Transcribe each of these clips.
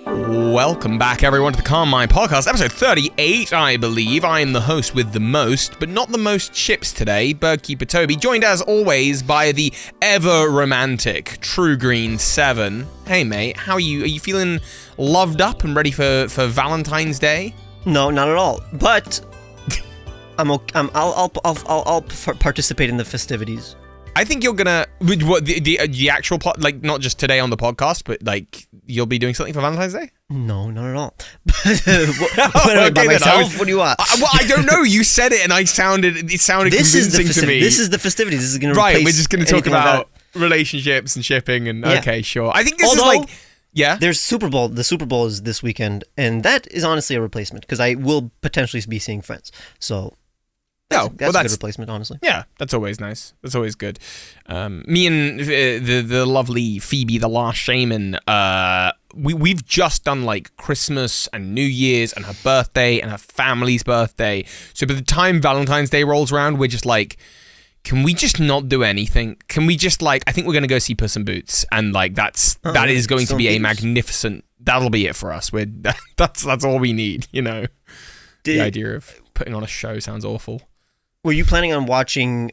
Welcome back, everyone, to the Pokémon Podcast, episode 38, I believe. I am the host with the most, but not the most ships today, Birdkeepertoby, joined as always by the ever-romantic True Green 7. Hey, mate, how are you? Are you feeling loved up and ready for Valentine's Day? No, not at all. But I'll participate in the festivities. I think you're gonna what the actual plot, like not just today on the podcast, but like you'll be doing something for Valentine's Day. No, not at all. By myself? What do you want? Well, I don't know. You said it, and it sounded convincing to me. This is the festivities. This is gonna right. We're just gonna talk about relationships and shipping, and okay, sure. I think this is like. Yeah. There's Super Bowl. The Super Bowl is this weekend, and that is honestly a replacement because I will potentially be seeing friends. So. That's a good replacement, honestly. Yeah, that's always nice. That's always good. Me and the lovely Phoebe, the last shaman, we've just done like Christmas and New Year's and her birthday and her family's birthday. So by the time Valentine's Day rolls around, we're just like, can we just not do anything? Can we just like, I think we're going to go see Puss in Boots. And like, that is going to be a magnificent, that'll be it for us. That's all we need, you know? The idea of putting on a show sounds awful. Were you planning on watching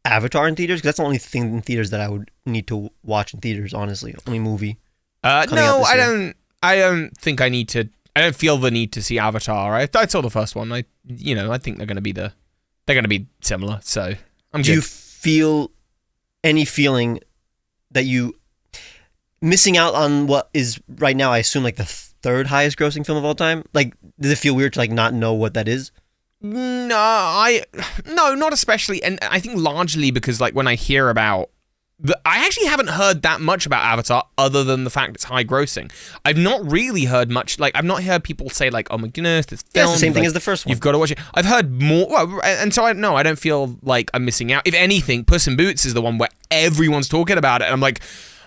Avatar in theaters? Because that's the only thing in theaters that I would need to watch in theaters, honestly. Only movie. No, I don't think I need to. I don't feel the need to see Avatar. I saw the first one. I think they're going to be similar. So I'm good. Do you feel any feeling that you missing out on what is right now? I assume like the third highest grossing film of all time. Like, does it feel weird to like not know what that is? No, not especially, and I think largely because like when I hear about, I actually haven't heard that much about Avatar other than the fact it's high grossing. I've not really heard much, like I've not heard people say like, oh my goodness, this film. Yeah, it's the same thing as the first one. You've got to watch it. I've heard more, and so I don't feel like I'm missing out. If anything, Puss in Boots is the one where everyone's talking about it, and I'm like,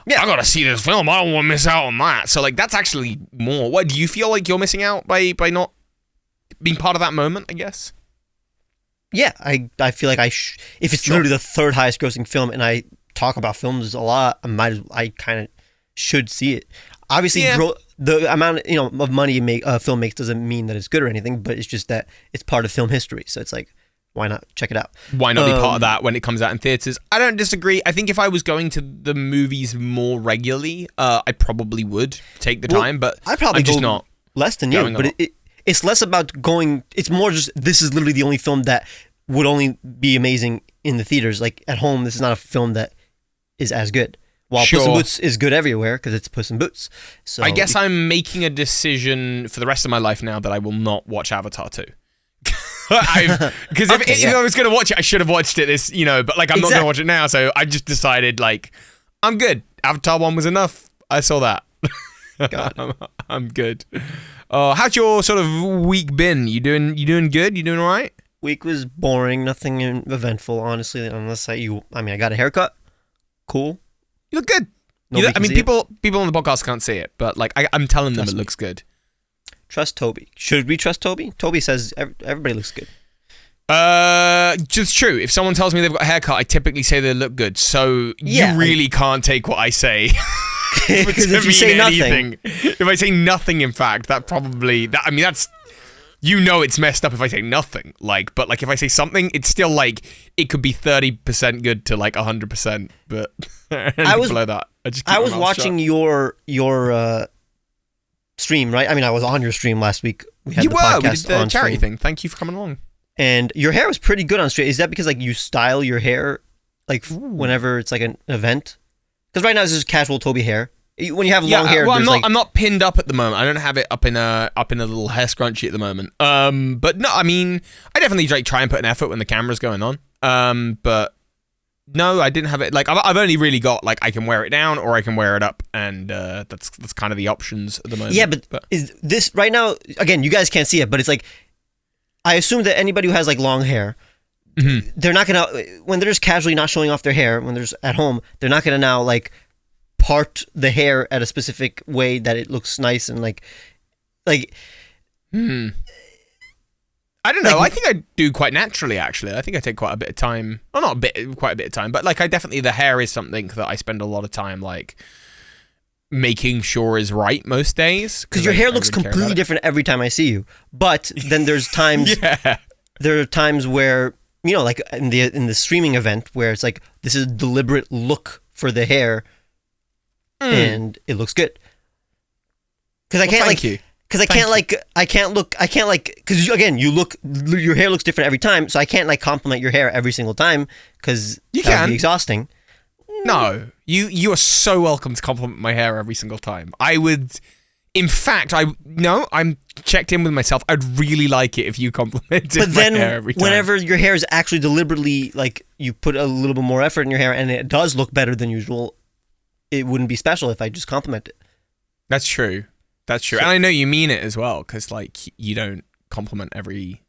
yeah, I gotta see this film. I don't want to miss out on that. So like that's actually more. What do you feel like you're missing out by not being part of that moment, I guess? Yeah, I feel like if it's literally the third highest grossing film and I talk about films a lot, I kind of should see it. Obviously, the amount of money a film makes doesn't mean that it's good or anything, but it's just that it's part of film history. So it's like, why not check it out? Why not be part of that when it comes out in theaters? I don't disagree. I think if I was going to the movies more regularly, I probably would take the time, but I'd probably I'm just not less than you. But it's less about going. It's more just this is literally the only film that would only be amazing in the theaters. Like at home, this is not a film that is as good. While Puss in Boots is good everywhere because it's Puss in Boots. So I guess I'm making a decision for the rest of my life now that I will not watch Avatar 2. Because if I was going to watch it, I should have watched it but like I'm not going to watch it now. So I just decided like I'm good. Avatar 1 was enough. I saw that. I'm good. How's your sort of week been? You doing good? You doing all right? Week was boring, nothing eventful, honestly. Unless I got a haircut. Cool. You look good. People on the podcast can't see it, but like I'm telling them it looks good. Trust Toby. Should we trust Toby? Toby says everybody looks good. Just true. If someone tells me they've got a haircut, I typically say they look good. So you really can't take what I say. Because if you say nothing, if I say nothing, in fact, that's it's messed up if I say nothing. Like, but like if I say something, it's still like it could be 30% good to like 100%. But I was below that. I was watching your stream, right? I mean, I was on your stream last week. We did the charity thing. Thank you for coming along. And your hair was pretty good on stream. Is that because like you style your hair like whenever it's like an event? Because right now it's just casual Toby hair. When you have long hair, I'm not pinned up at the moment. I don't have it up in a little hair scrunchie at the moment. But no, I mean, I definitely try and put an effort when the camera's going on. But no, I didn't have it. Like I've only really got like I can wear it down or I can wear it up, and that's kind of the options at the moment. Yeah, but is this right now? Again, you guys can't see it, but it's like I assume that anybody who has like long hair, they're not gonna when they're just casually not showing off their hair when they're just at home. They're not gonna now like part the hair at a specific way that it looks nice and like. I don't know. I think I do quite naturally, actually. I think I take quite a bit of time. Well, quite a bit of time, but like the hair is something that I spend a lot of time like making sure is right most days. Because your hair looks completely different every time I see you. But then there's times there are times where, you know, like in the streaming event where it's like this is a deliberate look for the hair and it looks good. Because I can't because again, your hair looks different every time, so I can't like compliment your hair every single time because that would be exhausting. No, you are so welcome to compliment my hair every single time. I would, in fact, I'm checked in with myself. I'd really like it if you complimented my hair every time. Whenever your hair is actually deliberately like you put a little bit more effort in your hair and it does look better than usual, it wouldn't be special if I just compliment it. That's true. That's true. And I know you mean it as well, because like you don't compliment every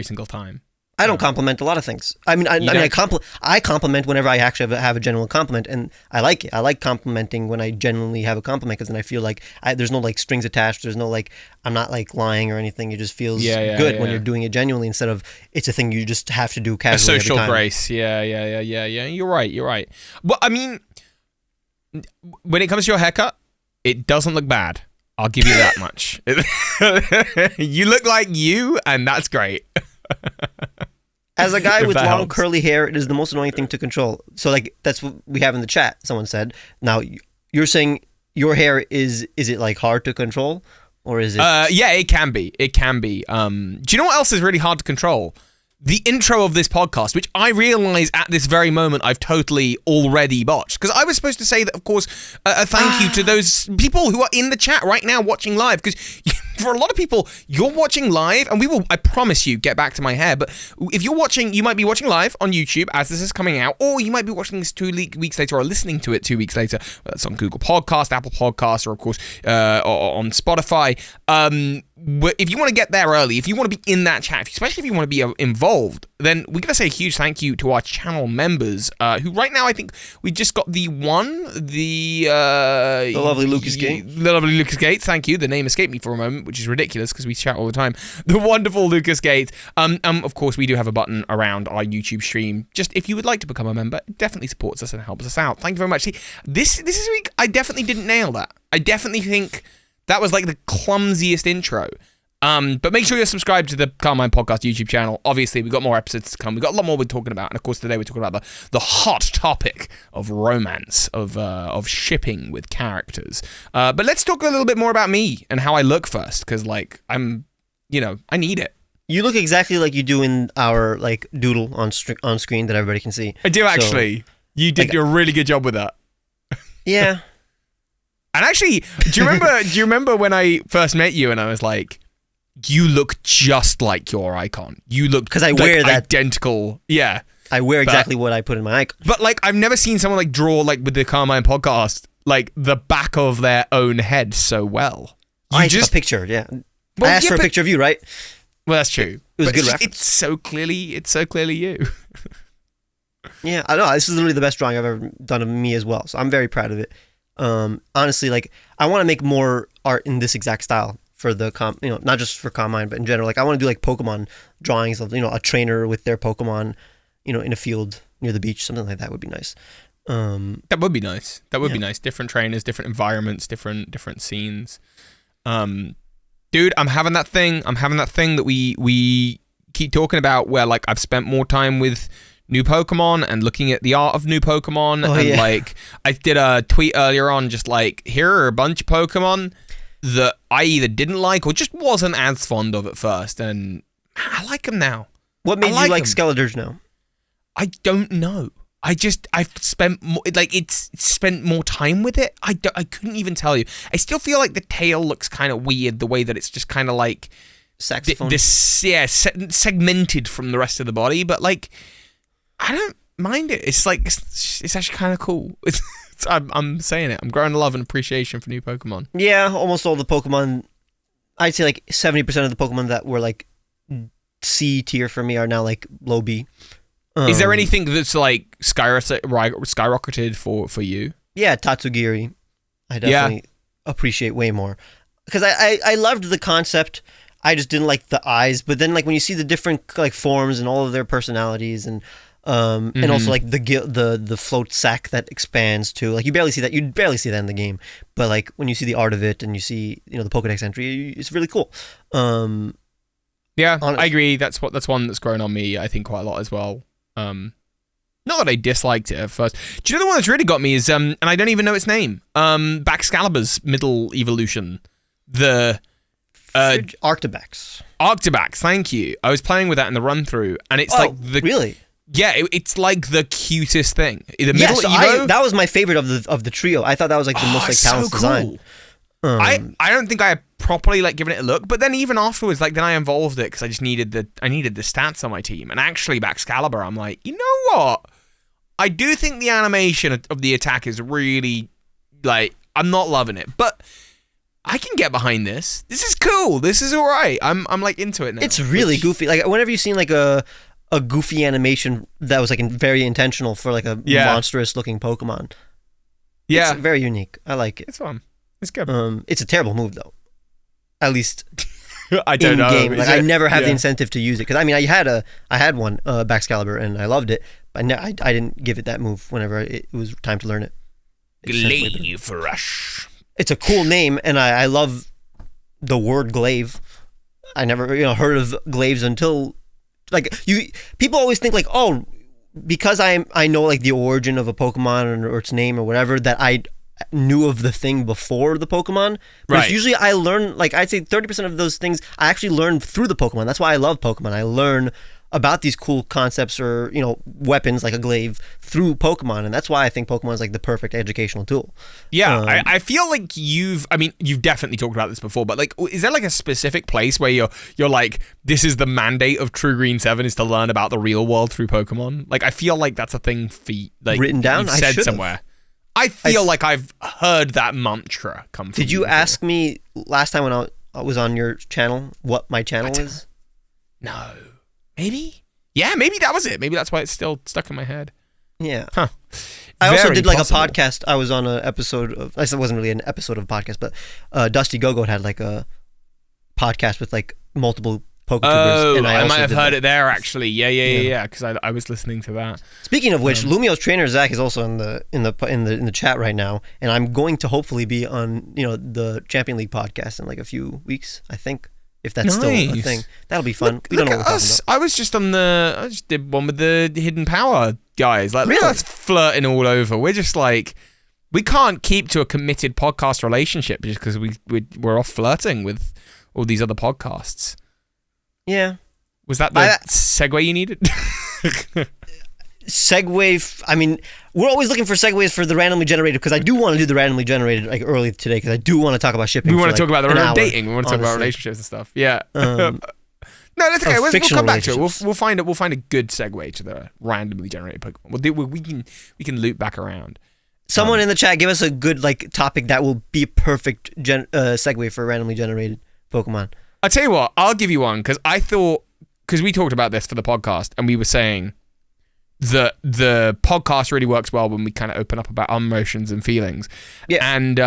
single time. I don't compliment a lot of things. I compliment whenever I actually have a genuine compliment, and I like it. I like complimenting when I genuinely have a compliment, because then I feel like there's no like strings attached. There's no like I'm not like lying or anything. It just feels good when you're doing it genuinely instead of it's a thing you just have to do casually. A social every time. grace. Yeah. You're right. Well, I mean, when it comes to your haircut, it doesn't look bad. I'll give you that much. You look like you, and that's great. As a guy with long curly hair, it is the most annoying thing to control. So like that's what we have in the chat. Someone said. Now you're saying your hair is it like hard to control, or is it? Yeah, it can be. It can be. Do you know what else is really hard to control? The intro of this podcast, which I realize at this very moment I've totally already botched. Because I was supposed to say that, of course, a thank you to those people who are in the chat right now watching live. Because for a lot of people, you're watching live, and we will, I promise you, get back to my hair. But if you're watching, you might be watching live on YouTube as this is coming out, or you might be watching this 2 weeks later, or listening to it 2 weeks later. That's on Google Podcast, Apple Podcasts, or of course on Spotify. If you want to get there early, if you want to be in that chat, especially if you want to be involved, then we're going to say a huge thank you to our channel members, who right now I think we just got the lovely Lucas Gates. The lovely Lucas Gates, thank you. The name escaped me for a moment, which is ridiculous because we chat all the time. The wonderful Lucas Gates. Of course, we do have a button around our YouTube stream. Just if you would like to become a member, it definitely supports us and helps us out. Thank you very much. See, this week, I definitely didn't nail that. I definitely think that was like the clumsiest intro. But make sure you're subscribed to the Carmine Podcast YouTube channel. Obviously, we've got more episodes to come. We've got a lot more we're talking about. And of course, today we're talking about the hot topic of romance, of shipping with characters. But let's talk a little bit more about me and how I look first. Because, like, I need it. You look exactly like you do in our, like, doodle on screen that everybody can see. I do, actually. So, you did a really good job with that. Yeah. And actually, do you remember when I first met you and I was like, you look just like your icon. You look because I wear that identical. Yeah, I wear exactly what I put in my icon. But like, I've never seen someone like draw like with the Carmine Podcast like the back of their own head so well. I took a picture. Yeah, I asked for a picture of you, right? Well, that's true. It was a good reference. It's so clearly you. Yeah, I know. This is literally the best drawing I've ever done of me as well. So I'm very proud of it. Honestly, like I want to make more art in this exact style for the not just for Carmine, but in general. Like I want to do like Pokemon drawings of a trainer with their Pokemon, in a field near the beach. Something like that would be nice. That would be nice. That would be nice. Different trainers, different environments, different scenes. Dude, I'm having that thing that we keep talking about where like I've spent more time with new Pokemon and looking at the art of new Pokemon. Like I did a tweet earlier on just like, here are a bunch of Pokemon that I either didn't like or just wasn't as fond of at first, and I like them now. What made you like Skeledurge now? I don't know. I've spent more, like it's spent more time with it. I couldn't even tell you. I still feel like the tail looks kind of weird, the way that it's just kind of like saxophone. Segmented from the rest of the body, but like I don't mind it. It's like it's actually kind of cool. I'm saying it. I'm growing a love and appreciation for new Pokemon. Yeah, almost all the Pokemon. I'd say like 70% of the Pokemon that were like C tier for me are now like low B. Is there anything that's like skyrocketed for you? Yeah, Tatsugiri. I definitely appreciate way more because I loved the concept. I just didn't like the eyes. But then like when you see the different like forms and all of their personalities and And also like the float sack that expands too. Like you barely see that in the game, but like when you see the art of it and you see the Pokedex entry, it's really cool. Yeah, I agree. That's one that's grown on me, I think, quite a lot as well. Not that I disliked it at first. Do you know the one that's really got me is and I don't even know its name. Baxcalibur's middle evolution, the Arctibax. Arctibax, thank you. I was playing with that in the run through, and it's really. Yeah, it's like the cutest thing. The middle Evo, that was my favorite of the trio. I thought that was like the most like balanced design. I don't think I had properly like given it a look, but then even afterwards, like then I evolved it because I just needed the stats on my team, and actually Baxcalibur, I'm like, you know what? I do think the animation of the attack is really like I'm not loving it, but I can get behind this. This is cool. This is all right. I'm like into it now. It's really goofy. Like whenever you've seen like a goofy animation that was like very intentional for like a monstrous looking Pokemon. Yeah. It's very unique. I like it. It's fun. It's good. It's a terrible move though. At least I don't know. Game. Like I never have the incentive to use it because I mean I had one Baxcalibur and I loved it, but I didn't give it that move whenever it was time to learn it. Glaive-rush. It's a cool name, and I love the word glaive. I never heard of glaives until like people always think like, oh, because I know like the origin of a Pokemon or its name or whatever, that I knew of the thing before the Pokemon. But it's usually I learn, like I'd say 30% of those things I actually learned through the Pokemon. That's why I love Pokemon. I learn about these cool concepts or weapons like a glaive through Pokemon, and that's why I think Pokemon is like the perfect educational tool. Yeah, I feel like you've definitely talked about this before, but like, is there like a specific place where you're like, this is the mandate of True Green 7 is to learn about the real world through Pokemon? Like, I feel like that's a thing for like written down. You've said somewhere. I feel like I've heard that mantra come from. Did you ask me last time when I was on your channel what my channel is? No. Maybe? Yeah, maybe that was it. Maybe that's why it's still stuck in my head. Yeah. Huh. I also did like a podcast. I was on an episode of, it wasn't really an episode of a podcast, but Dusty Go-Goat had like a podcast with like multiple Poketubers. Oh, and I might have heard it there actually. Yeah. Because I was listening to that. Speaking of which, Lumio's trainer Zach is also in the chat right now, and I'm going to hopefully be on the Champion League podcast in like a few weeks, I think. If that's still a thing, that'll be fun. We don't know what we're talking about. I just did one with the Hidden Power guys. Like, really? That's flirting all over. We're just like, we can't keep to a committed podcast relationship just because we're off flirting with all these other podcasts. Yeah. Was that the segue you needed? Segue. I mean, we're always looking for segues for the randomly generated because I do want to do the randomly generated like early today because I do want to talk about shipping. We want to talk about the dating. We want to talk about relationships and stuff. Yeah. No, that's okay. We'll come back to it. We'll find a good segue to the randomly generated Pokemon. We can loop back around. Someone in the chat, give us a good like topic that will be a perfect segue for randomly generated Pokemon. I'll tell you what. I'll give you one because we talked about this for the podcast and we were saying the podcast really works well when we kind of open up about our emotions and feelings. Yeah. And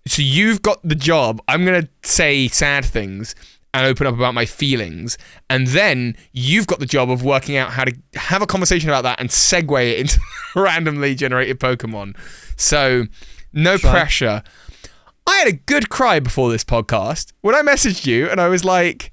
so you've got the job. I'm going to say sad things and open up about my feelings. And then you've got the job of working out how to have a conversation about that and segue it into randomly generated Pokemon. So no pressure. I had a good cry before this podcast when I messaged you and I was like,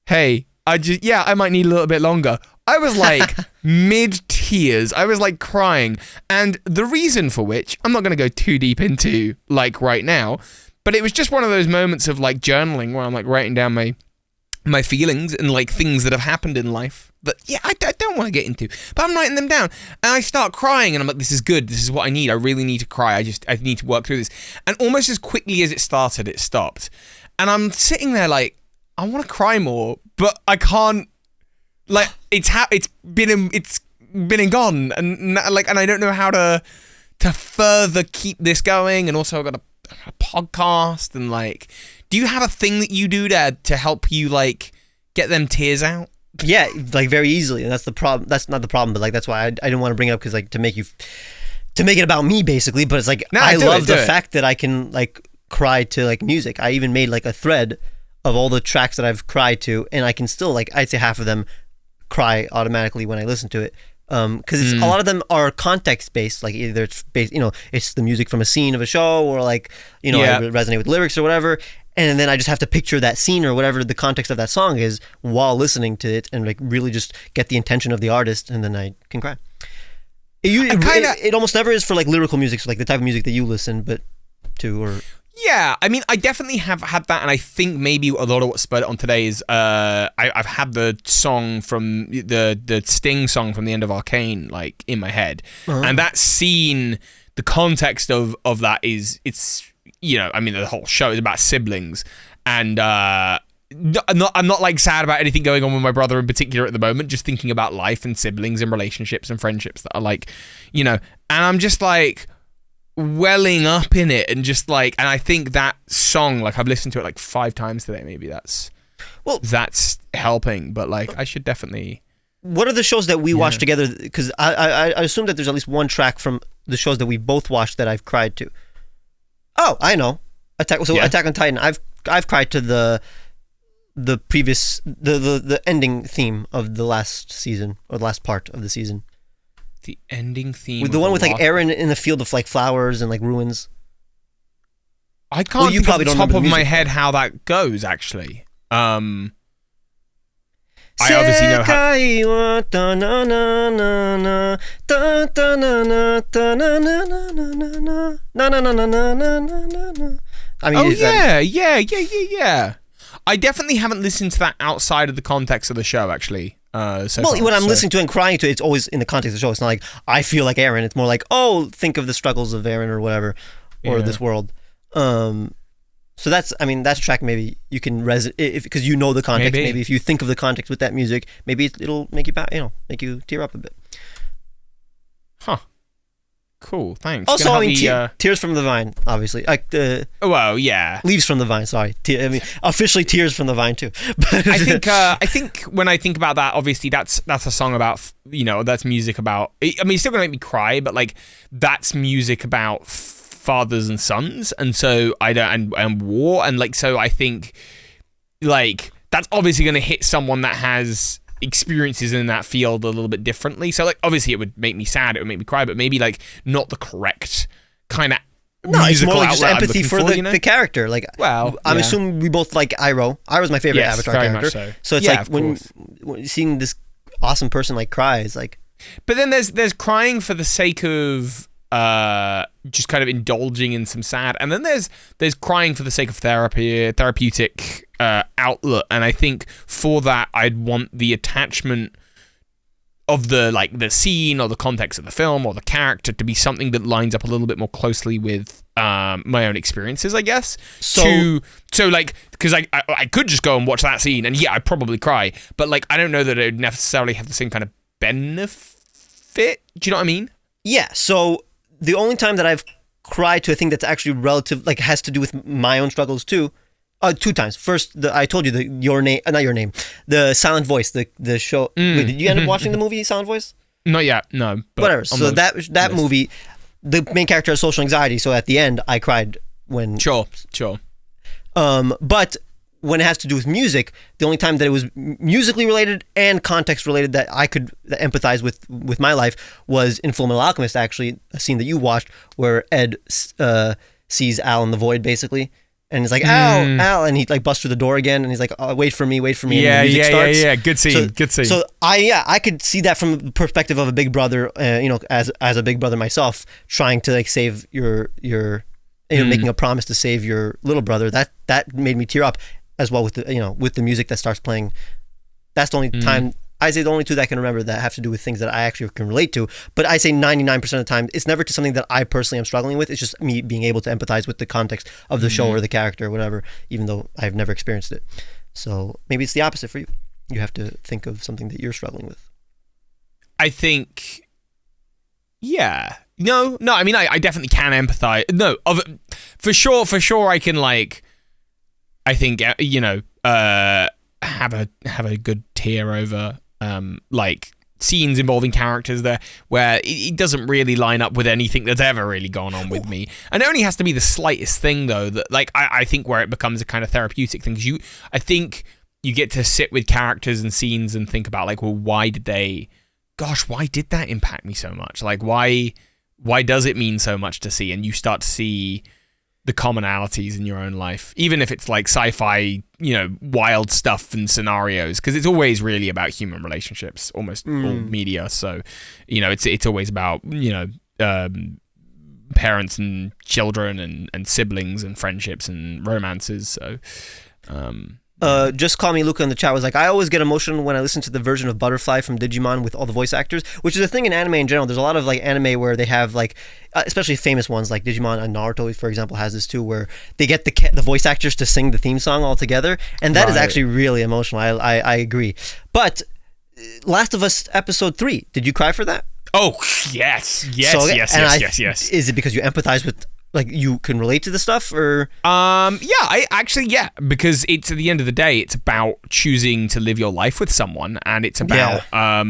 hey, I might need a little bit longer. I was like mid-tears. I was like crying. And the reason for which, I'm not going to go too deep into like right now, but it was just one of those moments of like journaling where I'm like writing down my feelings and like things that have happened in life that, I don't want to get into, but I'm writing them down. And I start crying and I'm like, this is good. This is what I need. I really need to cry. I need to work through this. And almost as quickly as it started, it stopped. And I'm sitting there like, I want to cry more, but I can't. Like it's been and gone, and I don't know how to further keep this going. And also I've got a podcast, and like, do you have a thing that you do to help you like get them tears out? Yeah, like very easily, and that's the problem. That's not the problem, but like that's why I didn't want to bring it up because like to make it about me basically. But it's like I love the fact that I can like cry to like music. I even made like a thread of all the tracks that I've cried to, and I can still like I'd say half of them cry automatically when I listen to it, because a lot of them are context based, like either it's based, it's the music from a scene of a show, or like, I resonate with lyrics or whatever, and then I just have to picture that scene or whatever the context of that song is while listening to it, and like really just get the intention of the artist, and then I can cry. It almost never is for like lyrical music, so like the type of music that you listen to, or. Yeah, I mean, I definitely have had that, and I think maybe a lot of what spurred it on today is I've had the song from the Sting song from the end of Arcane like in my head, and that scene, the context of that is I mean, the whole show is about siblings, and I'm not like sad about anything going on with my brother in particular at the moment, just thinking about life and siblings and relationships and friendships that are like, and I'm just like welling up in it, and just like, and I think that song, like I've listened to it like 5 times today, maybe that's helping, but like I should definitely. What are the shows that we watched together? Because I assume that there's at least one track from the shows that we both watched that I've cried to. Oh, I know. Attack on Titan. I've cried to the previous the ending theme of the last season, or the last part of the season. The ending theme. With the one with like Aaron in the field of like flowers and like ruins. I can't think off the top of my head how that goes, actually. I obviously know how. I mean, yeah. I definitely haven't listened to that outside of the context of the show, actually. When I'm listening to it and crying to it, it's always in the context of the show. It's not like I feel like Aaron. It's more like, oh, think of the struggles of Aaron or whatever, or this world. So that's a track maybe you can resonate because you know the context. Maybe if you think of the context with that music, maybe it'll make you make you tear up a bit. Huh. Cool, thanks. Also, I mean, Tears from the Vine, obviously. Well, yeah. Leaves from the Vine, sorry. Officially Tears from the Vine, too. I think when I think about that, obviously that's a song about, that's music about, I mean, it's still going to make me cry, but like, that's music about fathers and sons, and so and war, and like, so I think, like, that's obviously going to hit someone that has experiences in that field a little bit differently. So like obviously it would make me sad, it would make me cry, but maybe like not the correct kind of it's more like just empathy for the character. Like, I'm assuming we both like Iroh. Iroh's my favorite Avatar character. So it's like when seeing this awesome person like cry is like. But then there's crying for the sake of just kind of indulging in some sad, and then there's crying for the sake of therapeutic outlet, and I think for that I'd want the attachment of the scene or the context of the film or the character to be something that lines up a little bit more closely with my own experiences, I guess. So like, because I could just go and watch that scene and I'd probably cry, but like I don't know that it would necessarily have the same kind of benefit. Do you know what I mean? Yeah. So the only time that I've cried to a thing that's actually relative, like has to do with my own struggles too. 2 times. First, I told you not your name, the Silent Voice, the show. Wait, did you end up watching the movie Silent Voice? Not yet, no. But whatever. So that movie, the main character has social anxiety. So at the end, I cried when. Sure. But when it has to do with music, the only time that it was musically related and context related that I could empathize with my life was in Fullmetal Alchemist. Actually, a scene that you watched where Ed sees Al in the void, basically. And he's like, Al, and he like busts through the door again, and he's like, wait for me, and the music starts. Yeah, good scene. So I could see that from the perspective of a big brother, as a big brother myself, trying to like save your making a promise to save your little brother. That made me tear up, as well with the music that starts playing. That's the only time. I say the only 2 that I can remember that have to do with things that I actually can relate to. But I say 99% of the time, it's never to something that I personally am struggling with. It's just me being able to empathize with the context of the show or the character or whatever, even though I've never experienced it. So maybe it's the opposite for you. You have to think of something that you're struggling with. I think, yeah. No, I mean, I definitely can empathize. No, for sure I can, like, I think, have a good tear over like scenes involving characters there where it doesn't really line up with anything that's ever really gone on with me, and it only has to be the slightest thing though that like I think where it becomes a kind of therapeutic thing, because I think you get to sit with characters and scenes and think about like, well, why did they gosh, why did that impact me so much? Like, why does it mean so much to see? And you start to see the commonalities in your own life, even if it's like sci-fi, wild stuff and scenarios, because it's always really about human relationships, almost all media. So, it's always about, parents and children and siblings and friendships and romances. So, Just Call Me Luca in the chat was like, I always get emotional when I listen to the version of Butterfly from Digimon with all the voice actors, which is a thing in anime in general. There's a lot of like anime where they have like, especially famous ones like Digimon and Naruto, for example, has this too, where they get the voice actors to sing the theme song all together, and that is actually really emotional. I agree. But Last of Us Episode 3, did you cry for that? Oh, yes. Yes. Is it because you empathize with, like, you can relate to the stuff, or? Yeah, because it's, at the end of the day, it's about choosing to live your life with someone, and it's about, I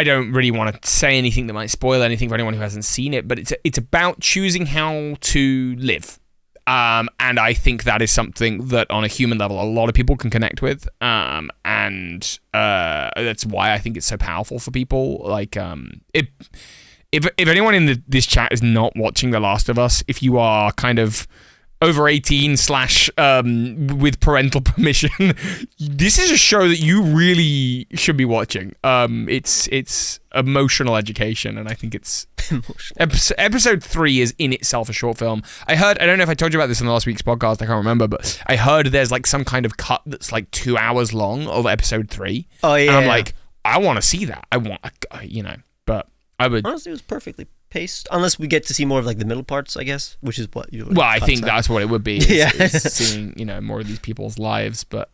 don't really want to say anything that might spoil anything for anyone who hasn't seen it, but it's about choosing how to live. And I think that is something that on a human level, a lot of people can connect with. And that's why I think it's so powerful for people. Like, if anyone in this chat is not watching The Last of Us, if you are kind of over 18 / with parental permission, this is a show that you really should be watching. It's emotional education, and I think it's episode 3 is in itself a short film. I don't know if I told you about this in last week's podcast, I can't remember, but I heard there's like some kind of cut that's like 2 hours long of episode 3. Oh yeah. And I'm like, I want to see that. But I would honestly, it was perfectly paced, unless we get to see more of like the middle parts, I guess, which is what you. Well, I think that's what it would be. Yeah, is seeing more of these people's lives, but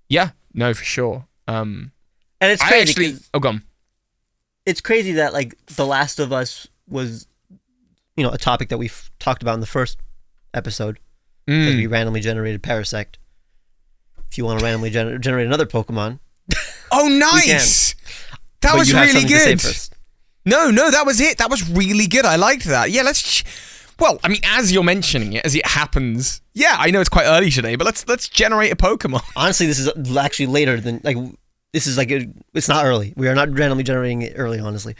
yeah, no, for sure. And it's crazy. Go on. It's crazy that like The Last of Us was, a topic that we've talked about in the first episode, because we randomly generated Parasect. If you want to randomly generate another Pokemon, oh nice, that was really good. No, that was it. That was really good. I liked that. Yeah, well, I mean, as you're mentioning it, as it happens, yeah, I know it's quite early today, but let's generate a Pokemon. Honestly, this is actually later than, like, this is like, it's not early. We are not randomly generating it early, honestly.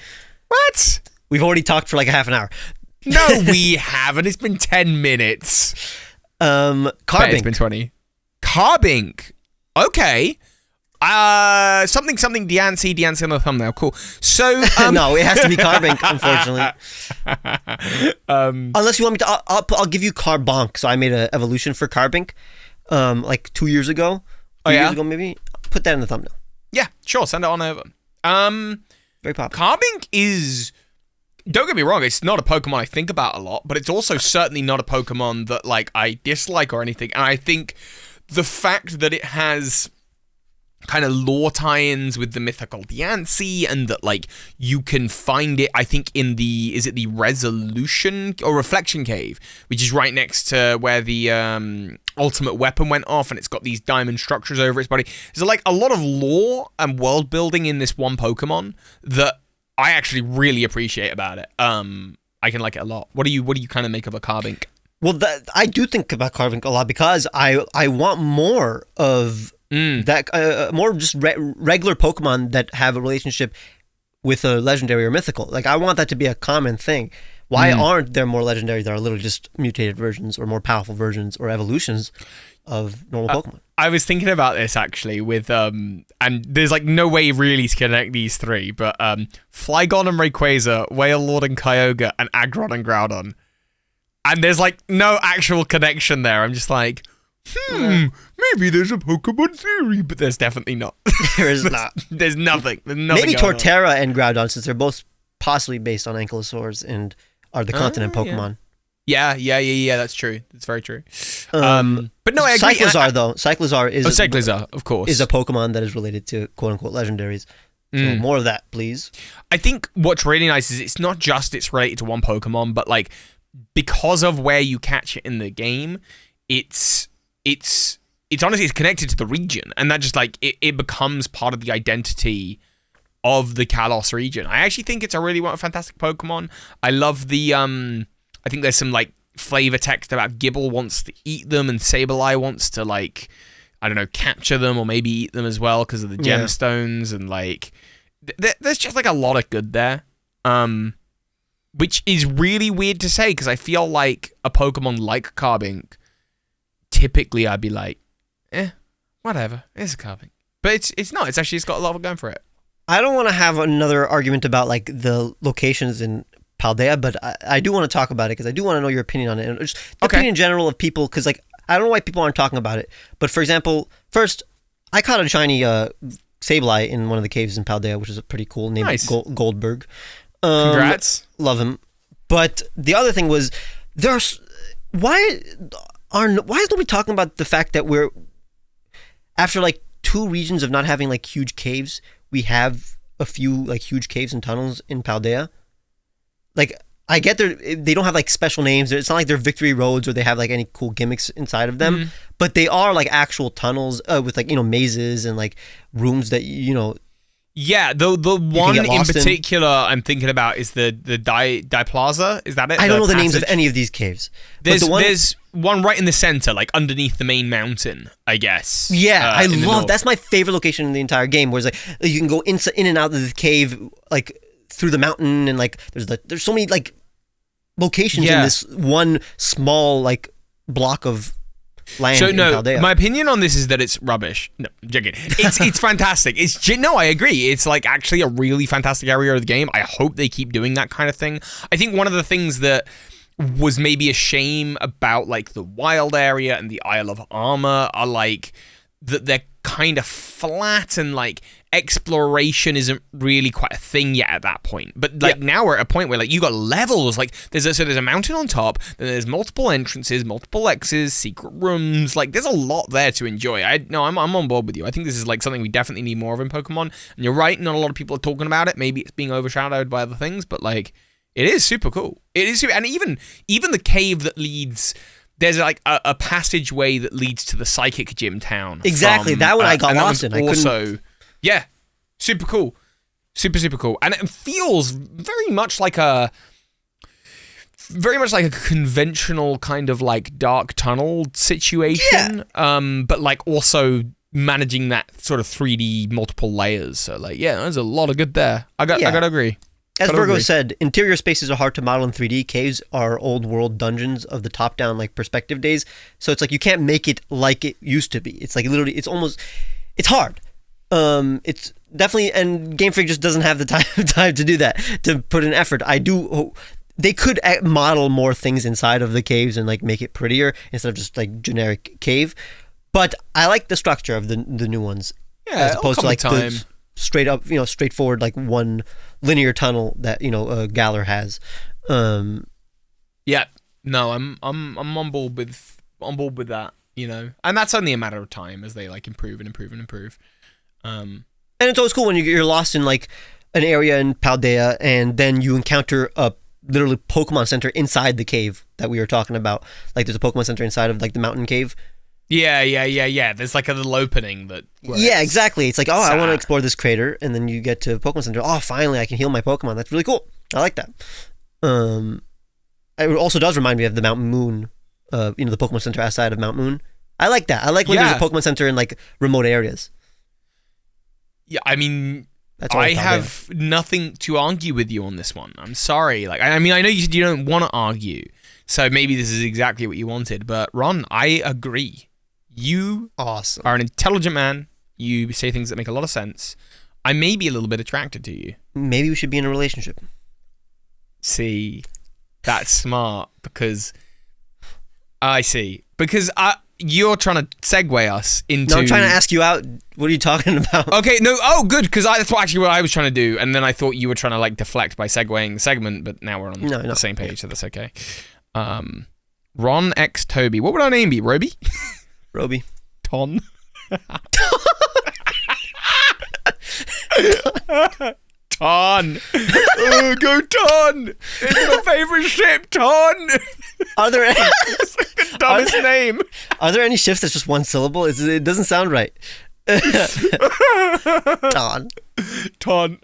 What? We've already talked for like a half an hour. No, we haven't. It's been 10 minutes. Carbink. It's been 20. Carbink. Okay. Something Diancie on the thumbnail. Cool. So no, it has to be Carbink, unfortunately. Unless you want me to, I'll give you Carbonk. So I made an evolution for Carbink, like 2 years ago. 2 years ago, maybe. Put that in the thumbnail. Yeah, sure. Send it on over. Very popular. Carbink is. Don't get me wrong, it's not a Pokemon I think about a lot, but it's also certainly not a Pokemon that like I dislike or anything. And I think the fact that it has kind of lore tie-ins with the mythical Diancie, and that like you can find it, I think, in the Resolution or Reflection Cave, which is right next to where the ultimate weapon went off, and it's got these diamond structures over its body. There's like a lot of lore and world building in this one Pokemon that I actually really appreciate about it. I can like it a lot. What do you kind of make of a Carbink? Well, I do think about Carbink a lot, because I want more of that, more just regular Pokemon that have a relationship with a legendary or mythical. Like, I want that to be a common thing. Why aren't there more legendary that are literally just mutated versions or more powerful versions or evolutions of normal Pokemon? I was thinking about this actually with and there's like no way really to connect these three, but Flygon and Rayquaza, Wailord and Kyogre, and Aggron and Groudon. And there's like no actual connection there. I'm just like, maybe there's a Pokemon theory, but there's definitely not. There is not. There's nothing. Maybe Torterra and Groudon, since they're both possibly based on Ankylosaurs and are the continent Pokemon. Yeah, that's true. That's very true. But no, I agree. Cyclizar, though. Cyclizar is... Cyclizar, of course. ...is a Pokemon that is related to quote-unquote legendaries. So more of that, please. I think what's really nice is it's not just it's related to one Pokemon, but like, because of where you catch it in the game, it's honestly, it's connected to the region, and that just like, it becomes part of the identity of the Kalos region. I actually think it's a really fantastic Pokemon. I love the, I think there's some like flavor text about Gible wants to eat them, and Sableye wants to like, I don't know, capture them or maybe eat them as well because of the gemstones and like there's just like a lot of good there. Which is really weird to say because I feel like a Pokemon like Carbink, typically I'd be like, whatever, it's a Carbink. But it's not. It's got a lot going for it. I don't want to have another argument about like the locations in Paldea, but I do want to talk about it because I do want to know your opinion on it. And just the opinion in general of people, because like I don't know why people aren't talking about it. But for example, first, I caught a shiny Sableye in one of the caves in Paldea, which is a pretty cool name. Nice. Goldberg. Congrats. Love him. But the other thing was, why is nobody talking about the fact that we're, after like 2 regions of not having like huge caves, we have a few like huge caves and tunnels in Paldea. Like, I get they don't have like special names. It's not like they're victory roads or they have like any cool gimmicks inside of them, but they are like actual tunnels with like, mazes and like rooms that, Yeah, the one in particular I'm thinking about is the Die Plaza. Is that it? I don't know the names of any of these caves. There's one right in the center, like underneath the main mountain, I guess. Yeah, I love. That's my favorite location in the entire game, where it's like you can go in and out of the cave, like through the mountain, and like there's so many like locations in this one small like block of land. So no, my opinion on this is that it's rubbish. No, I'm joking. It's fantastic. I agree. It's like actually a really fantastic area of the game. I hope they keep doing that kind of thing. I think one of the things that was maybe a shame about like the wild area and the Isle of Armor are like that they're kind of flat and like exploration isn't really quite a thing yet at that point. But like now we're at a point where like you got levels, like there's a mountain on top, then there's multiple entrances, multiple X's, secret rooms, like there's a lot there to enjoy. I'm on board with you. I think this is like something we definitely need more of in Pokemon. And you're right, not a lot of people are talking about it. Maybe it's being overshadowed by other things, but like it is super cool. It is super, and even the cave that leads. There's like a passageway that leads to the Psychic Gym town. Exactly, that one I got lost in. Yeah, super cool, super cool, and it feels very much like a conventional kind of like dark tunnel situation. Yeah. But like also managing that sort of 3D multiple layers. So like, there's a lot of good there. I gotta agree. As Virgo said, interior spaces are hard to model in 3D. Caves are old world dungeons of the top-down like perspective days. So it's like you can't make it like it used to be. It's like literally, it's hard. It's definitely, and Game Freak just doesn't have the time to do that, to put in effort. They could model more things inside of the caves and like make it prettier instead of just like generic cave. But I like the structure of the new ones, as opposed to like the straight up, straightforward like one linear tunnel that Galar has. Yeah, no, I'm on board with that, and that's only a matter of time as they like improve and improve and improve. And it's always cool when you're lost in like an area in Paldea and then you encounter a literally Pokemon Center inside the cave that we were talking about. Like there's a Pokemon Center inside of like the mountain cave. Yeah. There's like a little opening that. Yeah, exactly. It's like, I want to explore this crater, and then you get to Pokemon Center. Oh, finally, I can heal my Pokemon. That's really cool. I like that. It also does remind me of the Mount Moon. The Pokemon Center outside of Mount Moon. I like that. I like when there's a Pokemon Center in like remote areas. Yeah, I mean, I have nothing to argue with you on this one. I'm sorry. Like, I mean, I know you said you don't want to argue, so maybe this is exactly what you wanted. But Ron, I agree. You are an intelligent man. You say things that make a lot of sense. I may be a little bit attracted to you. Maybe we should be in a relationship. See, that's smart because I see. Because you're trying to segue us into... No, I'm trying to ask you out. What are you talking about? Okay, no. Oh, good, because that's actually what I was trying to do. And then I thought you were trying to like deflect by segueing the segment, but now we're on the same page, so that's okay. Ron X Toby. What would our name be? Roby? Roby. Ton. Ton. Oh, go Ton. It's my favorite ship, Ton. Are there any... It's like the dumbest name. Are there any ships that's just one syllable? It doesn't sound right. Ton.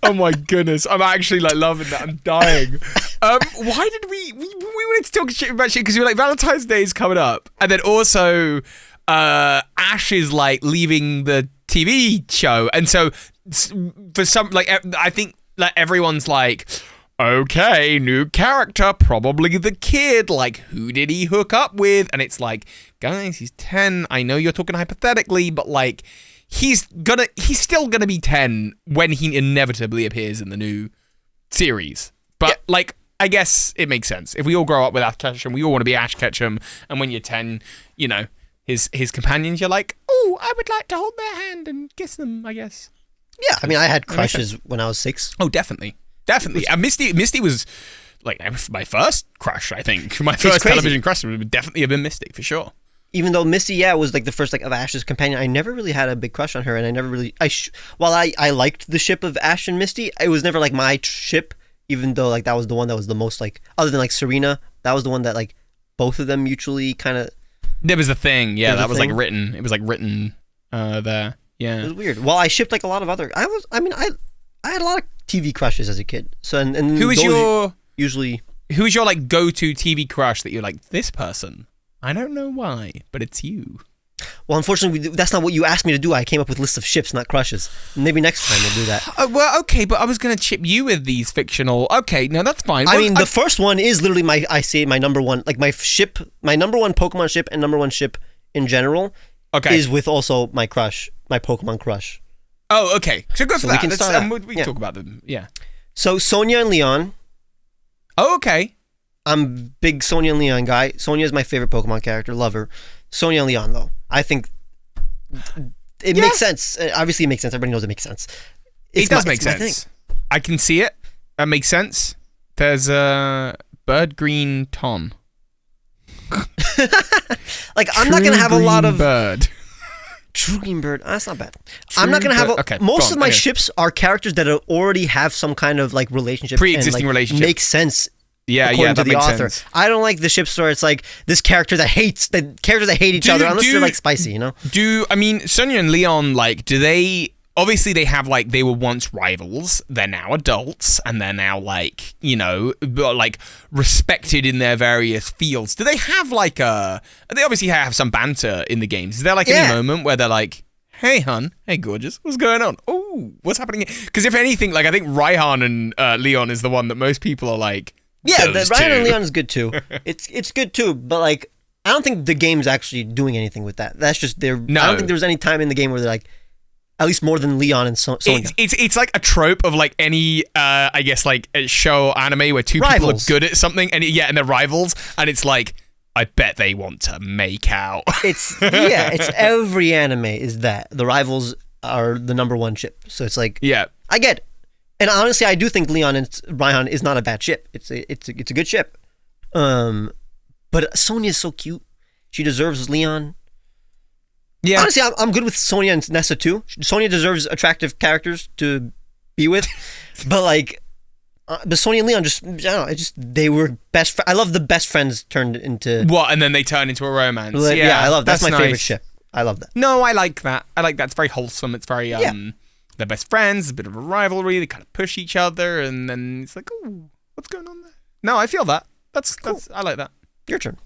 Oh my goodness. I'm actually like loving that. I'm dying. Why did we wanted to talk shit about shit because we were like Valentine's Day is coming up, and then also Ash is like leaving the TV show, and so for some, like, I think like everyone's like, okay, new character, probably the kid. Like, who did he hook up with? And it's like, guys, he's 10. I know you're talking hypothetically, but like, he's still gonna be 10 when he inevitably appears in the new series. But like, I guess it makes sense. If we all grow up with Ash Ketchum, we all want to be Ash Ketchum, and when you're 10, you know, his companions, you're like, oh, I would like to hold their hand and kiss them, I guess. Yeah, I mean, I had crushes when I was 6. Oh, definitely. Misty was like my first crush, I think. My first television crush would definitely have been Misty, for sure. Even though Misty, was like the first like of Ash's companion, I never really had a big crush on her, and I never really, while I liked the ship of Ash and Misty, it was never like my ship, even though like that was the one that was the most like, other than like Serena, that was the one that like both of them mutually kind of. There was a thing, yeah, that was like written. It was like written there, yeah. It was weird. Well, I shipped like a lot of other. I had a lot of TV crushes as a kid. So and who was your like go-to TV crush that you're like, this person? I don't know why, but it's you. Well, unfortunately, that's not what you asked me to do. I came up with lists of ships, not crushes. Maybe next time we'll do that. Well, okay, but I was going to chip you with these fictional. Okay, no, that's fine. I mean, the first one is literally my number one, like my number one Pokemon ship and number one ship in general. Okay. Is with also my crush, my Pokemon crush. Oh, okay. So go for that. We can talk about them. Yeah. So Sonia and Leon. Oh, okay. I'm a big Sonia and Leon guy. Sonia is my favorite Pokemon character. Love her. Sonia and Leon, though. I think it makes sense. Obviously, it makes sense. Everybody knows it makes sense. It does make sense. I can see it. That makes sense. There's a Bird Green Ton. Like, I'm not going to have a lot of... Bird. True Green Bird. That's not bad. I'm not going to have... Most of my ships are characters that already have some kind of, like, relationship. Pre-existing and, like, relationship. Makes sense. Yeah, according to that the makes author. sense. I don't like the ships where it's like this characters that hate each other unless they're like spicy, you know? I mean, Sonia and Leon, like, do they... Obviously, they have, like, they were once rivals. They're now adults, and they're now, like, you know, like, respected in their various fields. Do they have, like, They obviously have some banter in the games. Is there, like, any moment where they're like, hey, hun. Hey, gorgeous. What's going on? Oh, what's happening here? Because if anything, like, I think Raihan and Leon is the one that most people are like... Yeah, Ryan and Leon is good too. It's good too, but like I don't think the game's actually doing anything with that. That's just I don't think there was any time in the game where they're like, at least more than Leon and Sonia. It's like a trope of like any I guess like a show or anime where two people are good at something and they're rivals, and it's like, I bet they want to make out. It's every anime is that the rivals are the number one ship. So it's like, I get it. And honestly, I do think Leon and Raihan is not a bad ship. It's a good ship. But Sonia is so cute. She deserves Leon. Yeah. Honestly, I'm good with Sonia and Nessa too. Sonia deserves attractive characters to be with. But like, but Sonia and Leon just, I don't know, they were best. I love the best friends turned into what, and then they turn into a romance. Yeah, I love that's my favorite ship. I love that. No, I like that. It's very wholesome. It's very they're best friends, a bit of a rivalry, they kind of push each other, and then it's like, oh, what's going on there? No, I feel that. That's cool. I like that. Your turn.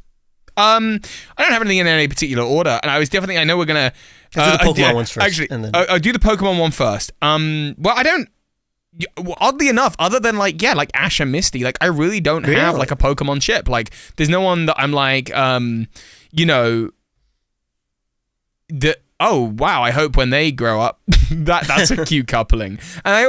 I don't have anything in any particular order, and I know we're gonna do the Pokemon ones first. Actually, and then... I'll do the Pokemon one first. Well, I don't. Oddly enough, other than like Ash and Misty, like I really don't have like a Pokemon ship. Like, there's no one that I'm like, you know, oh wow, I hope when they grow up that's a cute coupling. And I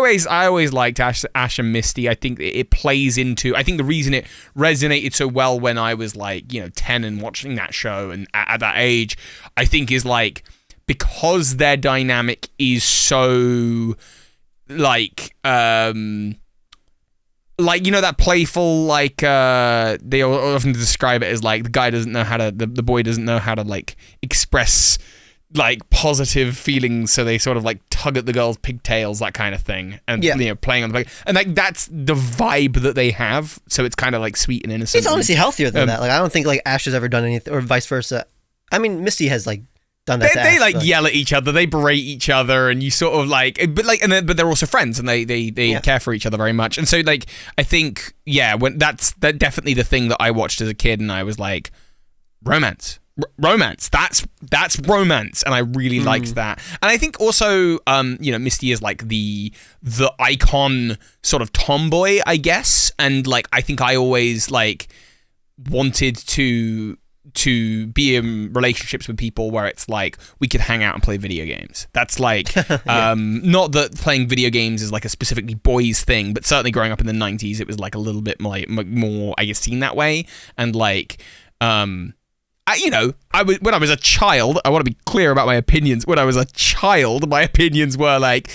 always liked Ash and Misty. I think it plays into, I think the reason it resonated so well when I was like, you know, 10 and watching that show and at that age, I think is like, because their dynamic is so like you know, that playful, like they often describe it as like the guy doesn't know how to, the boy doesn't know how to like express like positive feelings, so they sort of like tug at the girl's pigtails, that kind of thing, and you know, playing on the and like that's the vibe that they have. So it's kind of like sweet and innocent. It's honestly healthier than that. Like, I don't think like Ash has ever done anything, or vice versa. I mean, Misty has like done that. They like yell at each other, they berate each other, and you sort of like, but they're also friends, and they care for each other very much. And so like, I think when that's definitely the thing that I watched as a kid, and I was like, romance. romance. That's romance, and I really liked that. And I think also, Misty is like the icon sort of tomboy, I guess. And like, I think I always like wanted to be in relationships with people where it's like we could hang out and play video games. That's like not that playing video games is like a specifically boys thing, but certainly growing up in the 90s it was like a little bit more I guess seen that way. And like when I was a child, I want to be clear about my opinions. When I was a child, my opinions were like,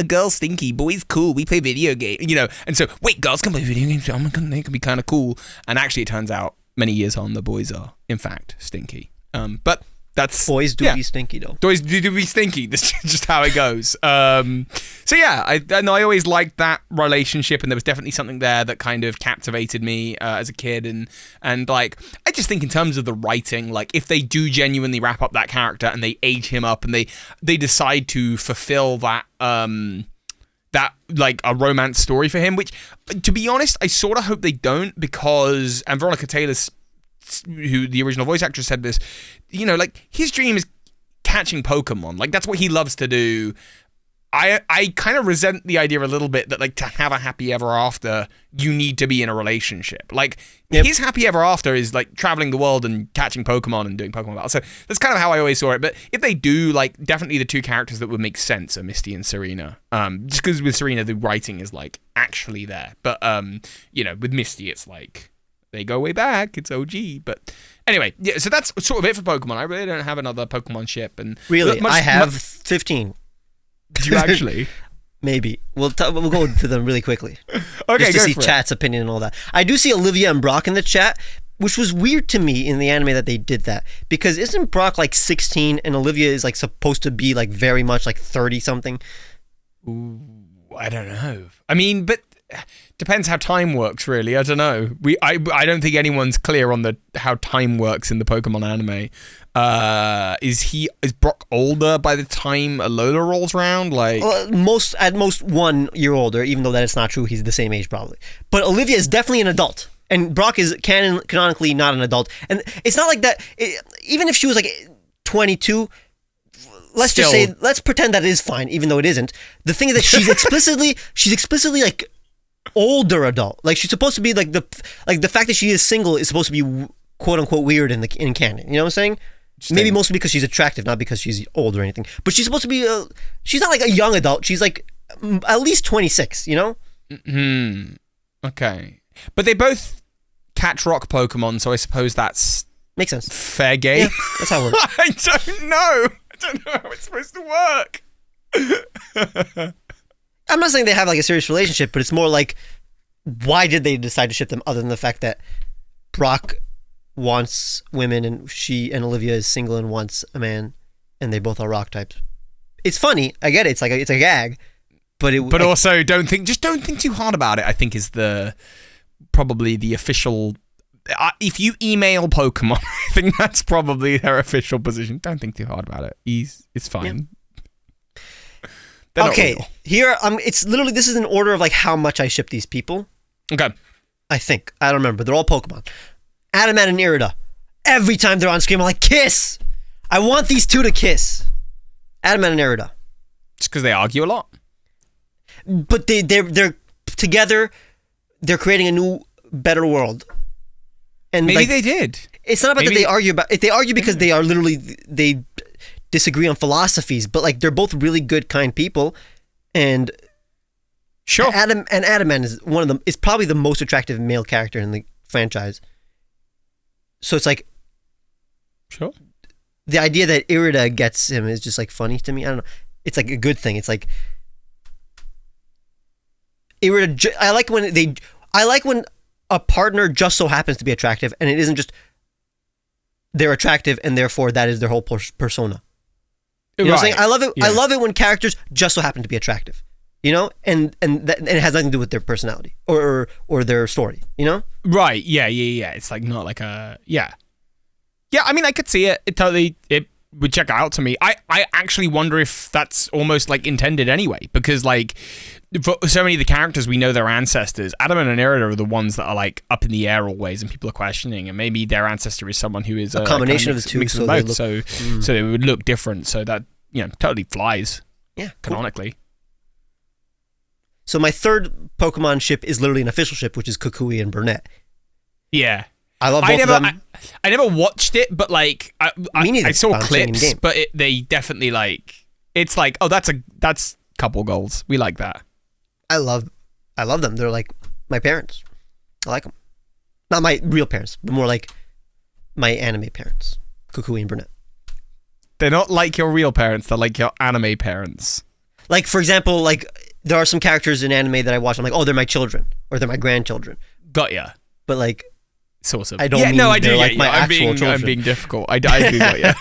girls stinky, boys cool, we play video games, and so wait, girls can play video games, oh my god, they can be kind of cool. And actually it turns out many years on, the boys are, in fact, stinky. But that's... Boys do be stinky, though. Boys do be stinky. That's just how it goes. So yeah, I always liked that relationship, and there was definitely something there that kind of captivated me as a kid. And like, I just think in terms of the writing, like, if they do genuinely wrap up that character and they age him up and they decide to fulfill that... that like a romance story for him, which to be honest I sort of hope they don't, because, and Veronica Taylor, who the original voice actress, said this, like his dream is catching Pokemon, like that's what he loves to do. I kind of resent the idea a little bit that like to have a happy ever after you need to be in a relationship. Like his happy ever after is like traveling the world and catching Pokemon and doing Pokemon battles. So that's kind of how I always saw it. But if they do, like, definitely the two characters that would make sense are Misty and Serena. Just because with Serena the writing is like actually there, but with Misty it's like they go way back. It's OG. But anyway, yeah. So that's sort of it for Pokemon. I really don't have another Pokemon ship, and really I have 15. Do you actually? Maybe. We'll go to them really quickly. Okay, just to see chat's opinion and all that. I do see Olivia and Brock in the chat, which was weird to me in the anime that they did that. Because isn't Brock like 16 and Olivia is like supposed to be like very much like 30 something? Ooh, I don't know. I mean, but depends how time works, really. I don't know. I don't think anyone's clear on how time works in the Pokemon anime. Is Brock older by the time Alola rolls around? Like at most 1 year older, even though that is not true. He's the same age probably. But Olivia is definitely an adult, and Brock is canonically not an adult. And it's not like that. Even if she was like 22. Let's pretend that it is fine, even though it isn't. The thing is that she's explicitly like older adult. Like she's supposed to be like the fact that she is single is supposed to be quote unquote weird in canon. You know what I'm saying? Maybe mostly because she's attractive, not because she's old or anything. But she's supposed to be she's not like a young adult. She's like at least 26, Okay. But they both catch rock Pokemon, so I suppose that's makes sense. Fair game. Yeah, that's how it works. I don't know how it's supposed to work. I'm not saying they have like a serious relationship, but it's more like, why did they decide to ship them other than the fact that Brock wants women and Olivia is single and wants a man, and they both are rock types. It's funny. I get it. It's a gag, but also don't think too hard about it. I think is probably the official. If you email Pokemon, I think that's probably their official position. Don't think too hard about it. It's fine. Yeah. Okay, here it's literally, this is an order of like how much I ship these people. Okay. I think. I don't remember. They're all Pokemon. Adamant and Irida. Every time they're on screen, I'm like, kiss! I want these two to kiss. Adamant and Irida. Just because they argue a lot? But they're together, they're creating a new, better world. And maybe they did. It's not about that they argue about it. They argue because they are literally, they disagree on philosophies, but like they're both really good, kind people. And sure. Adamant is probably the most attractive male character in the franchise. So it's like, sure. The idea that Irida gets him is just like funny to me. I don't know. It's like a good thing. It's like Irida. I like when a partner just so happens to be attractive, and it isn't just they're attractive and therefore that is their whole persona. You know what I'm saying? I love it. Yeah. I love it when characters just so happen to be attractive. You know, and it has nothing to do with their personality or their story. You know? Right? Yeah. It's like not like a yeah. I mean, I could see it. It would check out to me. I actually wonder if that's almost like intended anyway, because like for so many of the characters we know their ancestors, Adam and Irida are the ones that are like up in the air always, and people are questioning, and maybe their ancestor is someone who is a combination of the two, so both, so it would look different. So that totally flies. Yeah, canonically. Cool. So my third Pokemon ship is literally an official ship, which is Kukui and Burnett. Yeah. I love both of them. I never watched it, but like I saw clips, but they definitely like it's like, oh, that's couple goals. We like that. I love them. They're like my parents. I like them. Not my real parents, but more like my anime parents, Kukui and Burnett. They're not like your real parents. They're like your anime parents. Like, for example, like there are some characters in anime that I watch. I'm like, oh, they're my children or they're my grandchildren. Got ya. But like. Sort of. I don't mean I do they're like you. my actual children. I'm being difficult. I do got you.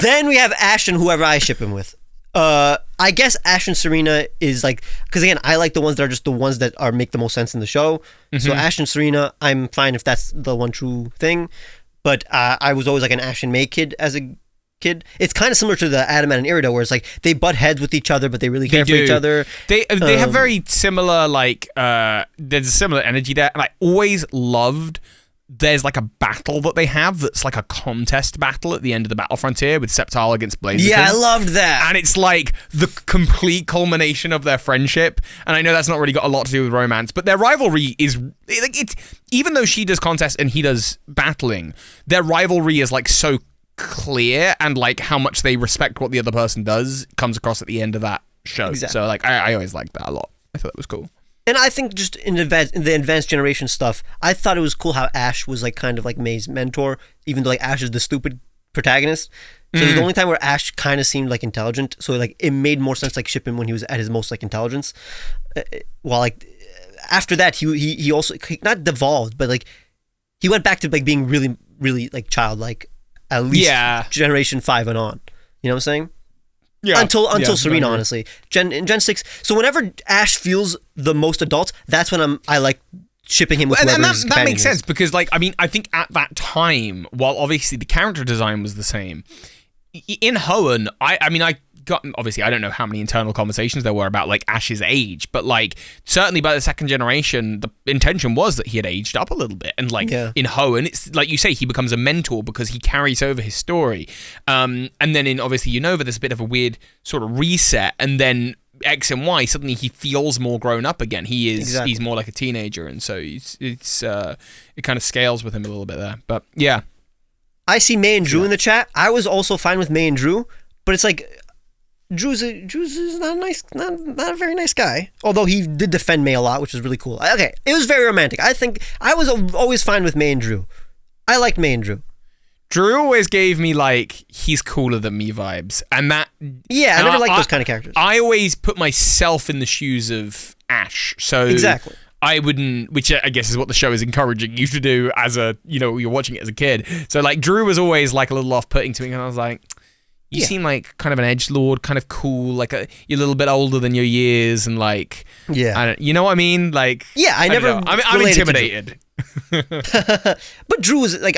Then we have Ash and whoever I ship him with. I guess Ash and Serena is like, because again, I like the ones that are just the ones that make the most sense in the show. Mm-hmm. So Ash and Serena, I'm fine if that's the one true thing. But I was always like an Ash and May kid as a kid. It's kind of similar to the Adam and Irida, where it's like they butt heads with each other, but they really care for each other. They have very similar, like, there's a similar energy there. And I always loved, there's like a battle that they have that's like a contest battle at the end of the Battle Frontier with Sceptile against Blaziken. Yeah, I loved that. And it's like the complete culmination of their friendship. And I know that's not really got a lot to do with romance, but their rivalry is like, it's, even though she does contests and he does battling, their rivalry is like so clear, and like how much they respect what the other person does comes across at the end of that show. Exactly. So like I always liked that a lot. I thought it was cool. And I think just in the advanced generation stuff, I thought it was cool how Ash was like kind of like May's mentor, even though like Ash is the stupid protagonist. So it was the only time where Ash kind of seemed like intelligent. So like it made more sense like ship him when he was at his most like intelligence. While like after that he also not devolved, but like he went back to like being really really like childlike, at least generation 5 and on. You know what I'm saying? Yeah. Until Serena, honestly. In Gen 6. So whenever Ash feels the most adult, that's when I like shipping him with whoever his companion that makes sense, because like, I mean, I think at that time, while obviously the character design was the same, in Hoenn, I got, obviously I don't know how many internal conversations there were about like Ash's age, but like certainly by the second generation the intention was that he had aged up a little bit, and like in Hoenn it's like you say, he becomes a mentor because he carries over his story, and then in obviously Unova there's a bit of a weird sort of reset, and then X and Y suddenly he feels more grown up again. He's more like a teenager, and so it kind of scales with him a little bit there. But yeah, I see May and Drew in the chat. I was also fine with May and Drew, but it's like Drew's not a very nice guy. Although he did defend May a lot, which was really cool. Okay, it was very romantic. I think I was always fine with May and Drew. I liked May and Drew. Drew always gave me like he's cooler than me vibes, and that I never liked those kind of characters. I always put myself in the shoes of Ash, so exactly. I wouldn't, which I guess is what the show is encouraging you to do as a, you're watching it as a kid. So like Drew was always like a little off-putting to me, and I was like, you seem like kind of an edgelord, kind of cool, like you're a little bit older than your years, and like, you know what I mean? Like, I'm intimidated. But Drew was like,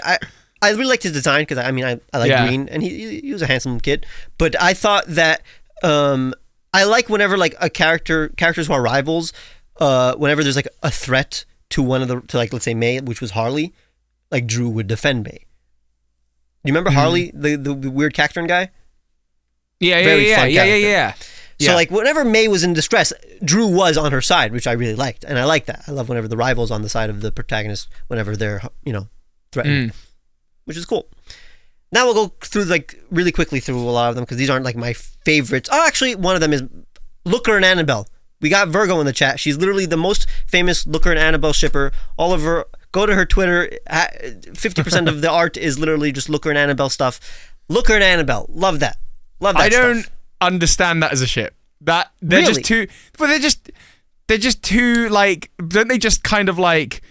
I really liked his design, because I like green, and he was a handsome kid. But I thought that I like whenever like characters who are rivals, whenever there's like a threat to like let's say May, which was Harley, like Drew would defend May. You remember Harley, the weird Cacturn guy? Yeah. So like whenever May was in distress, Drew was on her side, which I really liked, and I like that. I love whenever the rival's on the side of the protagonist whenever they're threatened, which is cool. Now we'll go through like really quickly through a lot of them, because these aren't like my favorites. Oh, actually, one of them is Looker and Annabelle. We got Virgo in the chat. She's literally the most famous Looker and Annabelle shipper. Oliver, go to her Twitter. 50% of the art is literally just Looker and Annabelle stuff. Looker and Annabelle, love that. Love that. I don't understand that as a ship. That they're really? just too. But they're just too like. Don't they just kind of like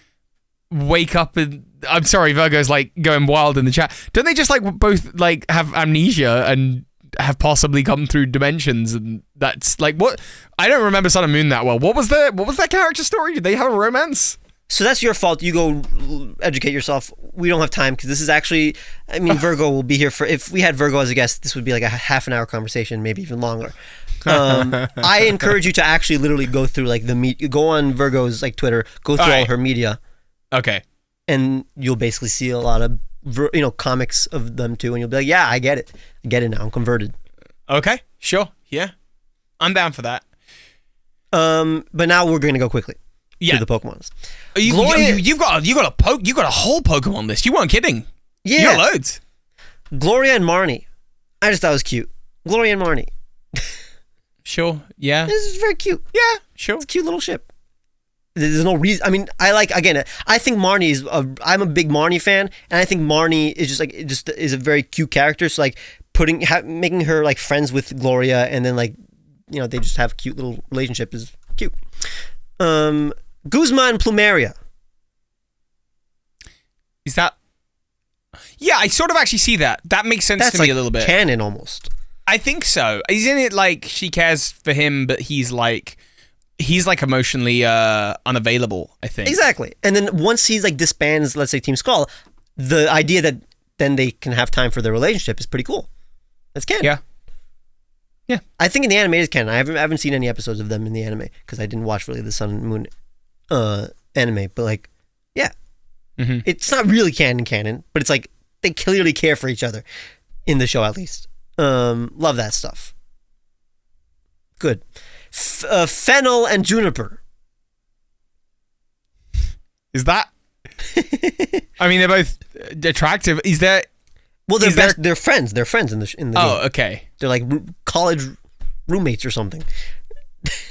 wake up and? I'm sorry, Virgo's like going wild in the chat. Don't they just like both like have amnesia and have possibly come through dimensions, and that's like what? I don't remember Sun and Moon that well. What was that character story? Did they have a romance? So that's your fault. You go educate yourself. we don't have time because this is actually, I mean, Virgo will be here for, if we had Virgo as a guest, this would be like a half an hour conversation, maybe even longer. I encourage you to actually literally go through like go on Virgo's like Twitter, go through all her media. Okay. And you'll basically see a lot of, comics of them too. And you'll be like, yeah, I get it. I get it now. I'm converted. Okay. Sure. Yeah. I'm down for that. But now we're going to go quickly. Yeah. To the Pokemons. You've got a whole Pokemon list. You weren't kidding. Yeah. You got loads. Gloria and Marnie. I just thought it was cute. Gloria and Marnie. Sure. Yeah. This is very cute. Yeah. Sure. It's a cute little ship. There's no reason. I mean, I think Marnie I'm a big Marnie fan, and I think Marnie is is a very cute character. So like making her like friends with Gloria, and then like, they just have a cute little relationship is cute. Guzma and Plumeria. Is that? Yeah, I sort of actually see that. That makes sense to me a little bit. Canon almost. I think so. Isn't it like she cares for him, but he's like emotionally unavailable, I think. Exactly. And then once he's like disbands, let's say Team Skull, the idea that then they can have time for their relationship is pretty cool. That's canon. Yeah. Yeah. I think in the anime it's canon. I haven't seen any episodes of them in the anime because I didn't watch really the Sun and Moon anime, but like, yeah. Mm-hmm. It's not really canon, but it's like they clearly care for each other in the show at least. Love that stuff. Good. Fennel and Juniper. Is that? I mean, they're both attractive. Is there? Well, they're friends. They're friends in the game. Oh, okay. They're like college roommates or something.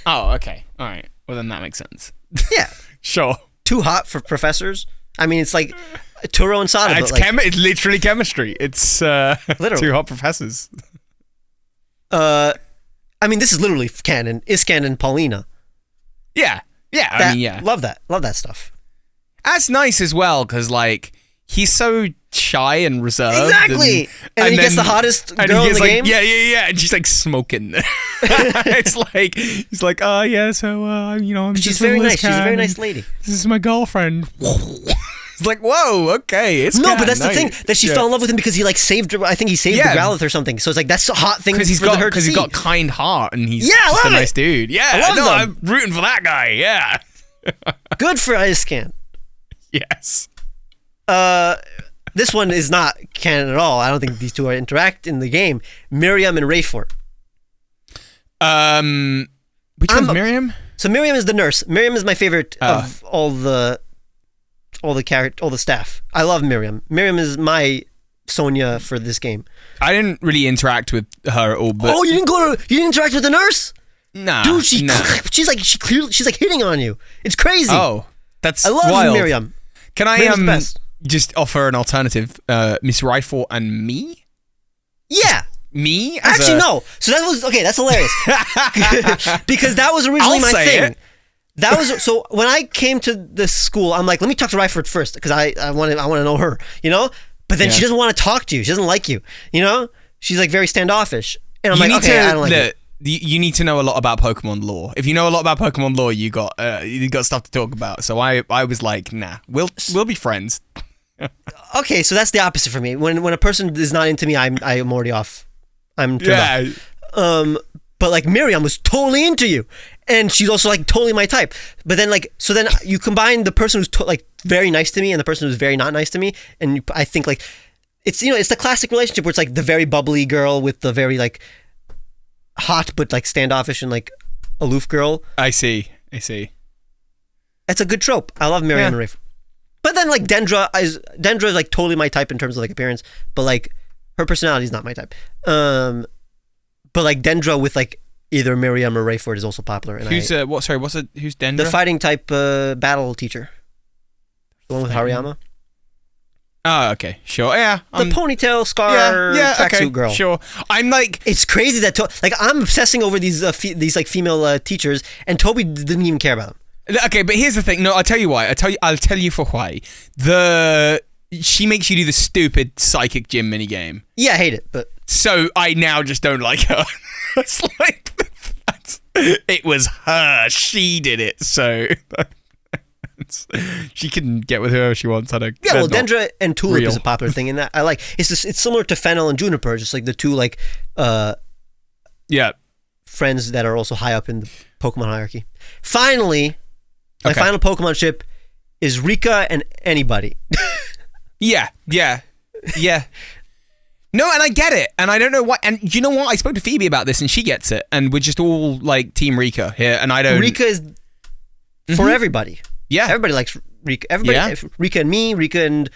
Oh, okay. All right. Well, then that makes sense. Yeah. Sure. Too hot for professors. I mean, it's like Turo and Sada. It's literally chemistry. It's literally. Two hot professors. I mean, this is literally canon. Iscan and Paulina. Yeah. Yeah. Love that. Love that stuff. That's nice as well, because like he's so shy and reserved. Exactly. And then he gets the hottest girl in the game. Yeah. And she's like smoking. It's like he's like, oh yeah, so I'm She's just very with nice. She's a very nice lady. This is my girlfriend. It's like, whoa, okay. It's no, but that's the thing, that she fell in love with him because he like saved her. I think he saved the Growlithe or something. So it's like that's a hot thing because he's got kind heart and he's just a nice dude. Yeah, I'm rooting for that guy. Yeah. Good for Iscan. Yes. This one is not canon at all. I don't think these two interact in the game. Miriam and Rayford. Which one's Miriam? So Miriam is the nurse. Miriam is my favorite of all the staff. I love Miriam. Miriam is my Sonia for this game. I didn't really interact with her at all. But you didn't interact with the nurse? Nah, dude. She's like hitting on you. It's crazy. Oh, that's I love wild. Miriam. Can I Miriam's the best. Just offer an alternative? Miss Rifle and me? Yeah. Me? Actually, no. So that was okay. That's hilarious because that was originally my thing. That was so when I came to the school, I'm like, let me talk to Ryford first because I want to know her, But then she doesn't want to talk to you. She doesn't like you, She's like very standoffish, and I'm I don't like it. You need to know a lot about Pokemon lore. If you know a lot about Pokemon lore, you got stuff to talk about. So I was like, nah, we'll be friends. Okay, so that's the opposite for me. When a person is not into me, I'm already off. I'm turned off. But like Miriam was totally into you, and she's also like totally my type. But then then you combine the person who's very nice to me and the person who's very not nice to me, and I think like it's it's the classic relationship where it's like the very bubbly girl with the very like hot but like standoffish and like aloof girl. I see. That's a good trope. I love Miriam and Rafe. But then like Dendra is like totally my type in terms of like appearance, but like her personality is not my type. But like Dendra with like either Miriam or Rayford is also popular. And who's Dendra? The fighting type battle teacher. The one with Hariyama. Oh, okay, sure, yeah. The ponytail scar tracksuit girl. Sure. I'm like, it's crazy that I'm obsessing over these like female teachers, and Toby didn't even care about them. Okay, but here's the thing. No, I'll tell you why. I'll tell you for why. She makes you do the stupid psychic gym minigame. Yeah, I hate it, but so I now just don't like her. It's like it was her. She did it. So She can get with whoever she wants. I don't. Yeah, well, Dendra and Tulip is a popular thing in that. I like. It's similar to Fennel and Juniper, just like the two friends that are also high up in the Pokemon hierarchy. Finally, my final Pokemon ship is Rika and anybody. Yeah. No, and I get it, and I don't know why. And you know what? I spoke to Phoebe about this, and she gets it, and we're just all like Team Rika here, and I don't. Rika is for everybody. Yeah, everybody likes Rika. Everybody, Rika and me, Rika and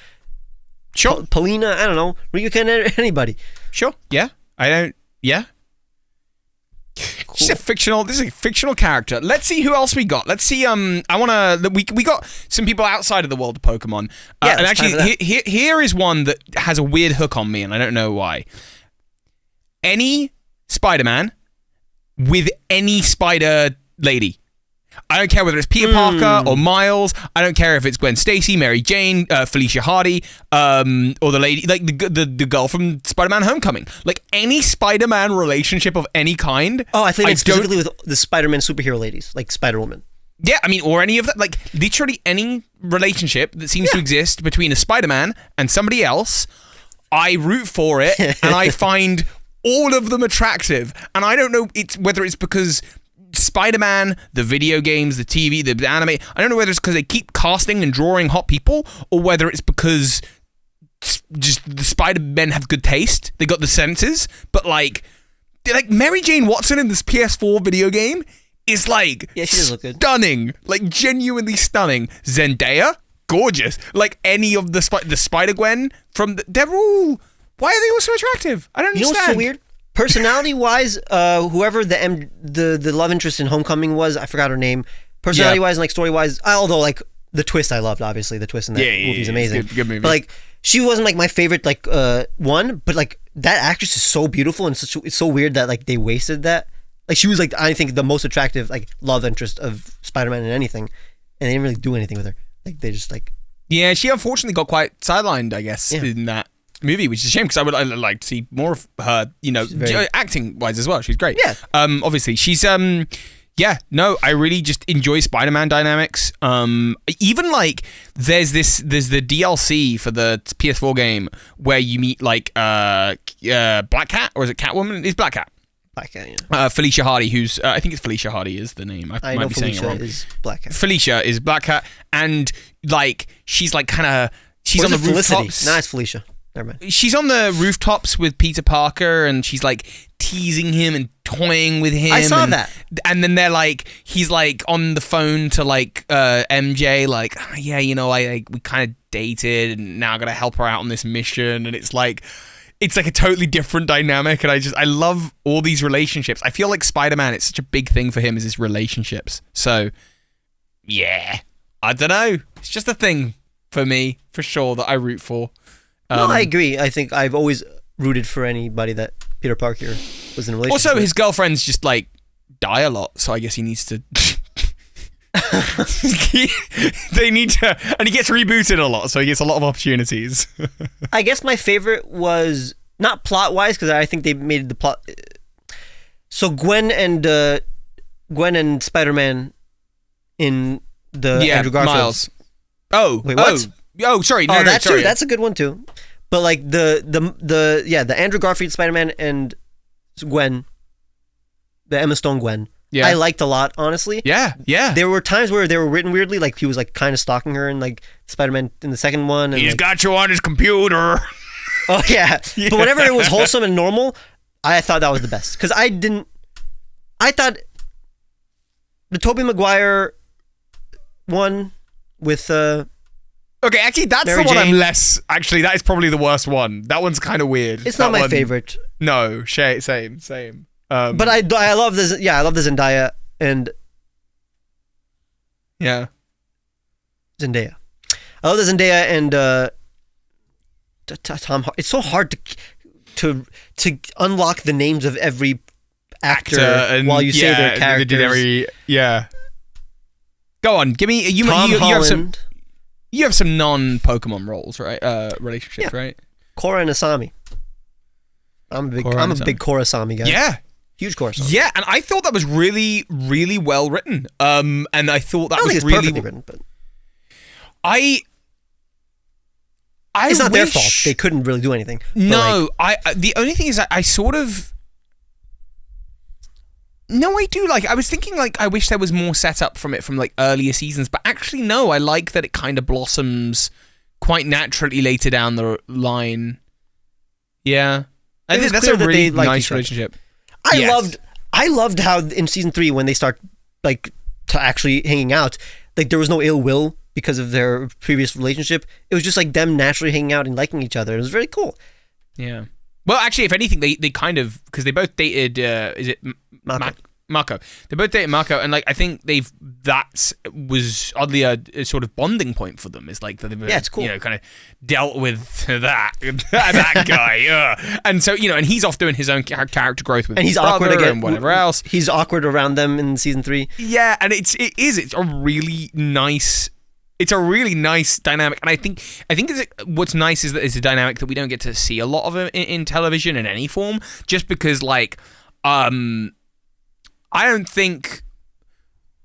Paulina. I don't know, Rika and anybody. Sure. Yeah, I don't. Yeah. Cool. This is a fictional character. Let's see who else we got. Let's see. We got some people outside of the world of Pokemon. And actually, here is one that has a weird hook on me, and I don't know why. Any Spider-Man with any Spider Lady. I don't care whether it's Peter Parker or Miles. I don't care if it's Gwen Stacy, Mary Jane, Felicia Hardy, or the lady, like the girl from Spider-Man Homecoming. Like any Spider-Man relationship of any kind. Oh, I think it's specifically with the Spider-Man superhero ladies, like Spider-Woman. Yeah, I mean, or any of that. Like literally any relationship that seems to exist between a Spider-Man and somebody else, I root for it, and I find all of them attractive. And I don't know whether it's because Spider-Man, the video games, the TV, the anime, I don't know whether it's because they keep casting and drawing hot people, or whether it's because just the Spider-Men have good taste. They got the senses, but like Mary Jane Watson in this PS4 video game is like she does look good. Stunning, like genuinely stunning. Zendaya, gorgeous. Like any of the Spider-Gwen they're all. Why are they all so attractive? I don't understand. You know what's so weird? Personality-wise, whoever the love interest in Homecoming was, I forgot her name. Personality-wise and like story-wise, although like the twist I loved, obviously the twist in that movie is amazing. Good movie. But like she wasn't like my favorite one, but like that actress is so beautiful and it's so weird that like they wasted that. Like she was like I think the most attractive like love interest of Spider-Man in anything, and they didn't really do anything with her. Like they just like she unfortunately got quite sidelined, I guess, in that movie, which is a shame because I'd like to see more of her, acting wise as well. She's great. Yeah. Obviously she's I really just enjoy Spider-Man dynamics. Even like there's the DLC for the PS4 game where you meet like Black Cat, or is it Catwoman? It's Black Cat. Black Cat, yeah. Felicia Hardy, who's I think it's Felicia Hardy is the name. I might be saying it wrong. Felicia is Black Cat. Felicia is Black Cat, and like she's like kind of she's on the rooftops. No, it's Felicia. Never mind. She's on the rooftops with Peter Parker, and she's like teasing him and toying with him. I saw that. And then they're like, he's like on the phone to like MJ, like, we kind of dated, and now I gotta help her out on this mission, and it's like a totally different dynamic, and I love all these relationships. I feel like Spider-Man, it's such a big thing for him is his relationships. So, yeah, I don't know. It's just a thing for me, for sure, that I root for. No, I agree. I think I've always rooted for anybody that Peter Parker was in a relationship Also, with. his girlfriends just like die a lot, so I guess he needs to. They need to, and he gets rebooted a lot, so he gets a lot of opportunities. I guess my favorite was not plot wise because I think they made the plot. So Gwen and Spider-Man in the Andrew Garfield. Miles. Oh, wait, what? Oh, sorry. No, that sorry. too. That's a good one too. But like the Andrew Garfield Spider-Man and Gwen, the Emma Stone Gwen. Yeah. I liked a lot, honestly. Yeah. There were times where they were written weirdly, like he was like kind of stalking her, and like Spider-Man in the second one. And, He's got you on his computer. Oh yeah. But whenever it was wholesome and normal, I thought that was the best because I thought the Tobey Maguire one with Okay, actually, that's Mary the one Jane. I'm less. Actually, that is probably the worst one. That one's kind of weird. It's not my favorite. No, same. But I love this. Yeah, I love the Zendaya and Zendaya. I love the Zendaya and Tom. It's so hard to unlock the names of every actor while you say their characters. Go on, give me. You Holland. You have some non-Pokemon roles, right? Relationships, right? Korra and Asami. I'm a big Korra Asami guy. Yeah. Huge Korra Asami. Yeah, and I thought that was really, really well written. And I thought that was it's really perfectly written, but It's not their fault. They couldn't really do anything. No, the only thing is that I sort of... No, I do like... I was thinking, like, I wish there was more setup from it from, like, earlier seasons, but actually, no, I like that it kind of blossoms quite naturally later down the line. Yeah. I think that's a really nice relationship. I loved how in season 3, when they start, like, to actually hanging out, like, there was no ill will because of their previous relationship. It was just like them naturally hanging out and liking each other. It was very cool. Yeah. Well, actually, if anything, they kind of, because they both dated, is it Marco? They both dated Marco, and like I think that was oddly a sort of bonding point for them. Is like that they've it's cool. Kind of dealt with that guy, and so and he's off doing his own character growth with, and he's awkward again, and whatever else. He's awkward around them in season 3. Yeah, and it's a really nice. It's a really nice dynamic, and I think what's nice is that it's a dynamic that we don't get to see a lot of in television in any form, just because like I don't think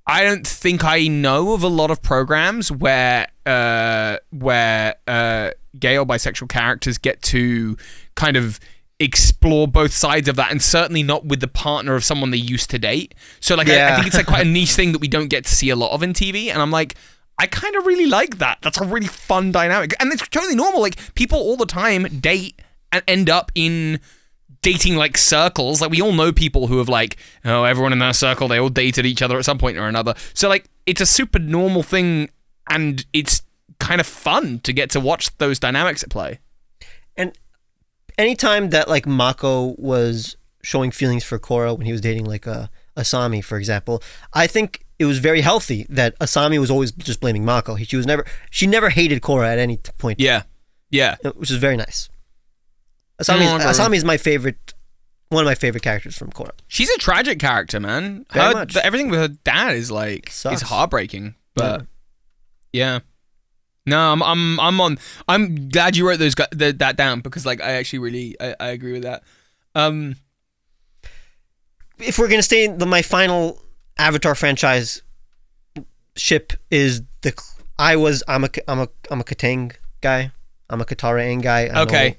I know of a lot of programs where gay or bisexual characters get to kind of explore both sides of that, and certainly not with the partner of someone they used to date. So like I think it's like quite a niche thing that we don't get to see a lot of in TV, and I'm like, I kind of really like that. That's a really fun dynamic, and it's totally normal. Like people all the time date and end up in dating like circles. Like we all know people who have like, everyone in their circle, they all dated each other at some point or another. So like it's a super normal thing, and it's kind of fun to get to watch those dynamics at play. And anytime that like Mako was showing feelings for Korra when he was dating like Asami, for example, I think it was very healthy that Asami was always just blaming Mako. She never hated Korra at any point. Yeah. Which is very nice. Asami is one of my favorite characters from Korra. She's a tragic character, man. Very much. Everything with her dad is like Sucks. is heartbreaking. But yeah. No, I'm glad you wrote that down, because like I actually really I agree with that. If we're gonna stay in my final Avatar franchise ship is I'm a Katang guy. I'm a Katara Aang guy. Okay.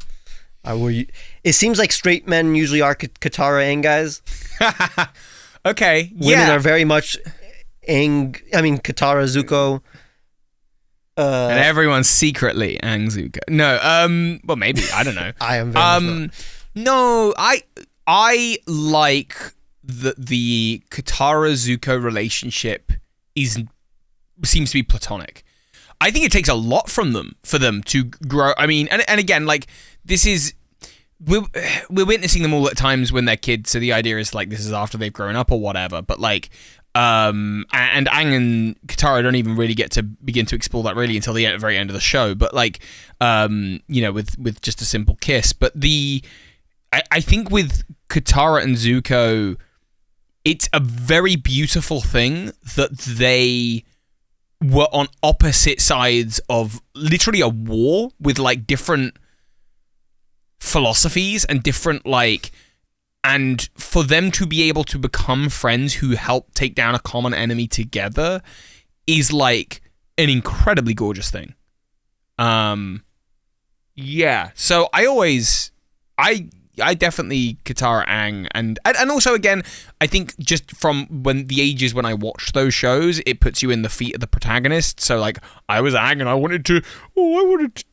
It seems like straight men usually are Katara Aang guys. Okay. Women are very much Katara Zuko. And everyone's secretly Aang Zuko. No, well maybe, I don't know. I am very much no, I like the Katara Zuko relationship seems to be platonic. I think it takes a lot for them to grow. I mean, and again, like this is we're witnessing them all at times when they're kids. So the idea is like this is after they've grown up or whatever. But like, and Aang and Katara don't even really get to begin to explore that really until the very end of the show. But like, with just a simple kiss. But I think with Katara and Zuko, it's a very beautiful thing that they were on opposite sides of literally a war with like different philosophies and different like, and for them to be able to become friends who help take down a common enemy together is like an incredibly gorgeous thing. Yeah. So I definitely Katara Aang, and also again, I think just from the ages when I watched those shows, it puts you in the feet of the protagonist. So like I was Aang and I wanted to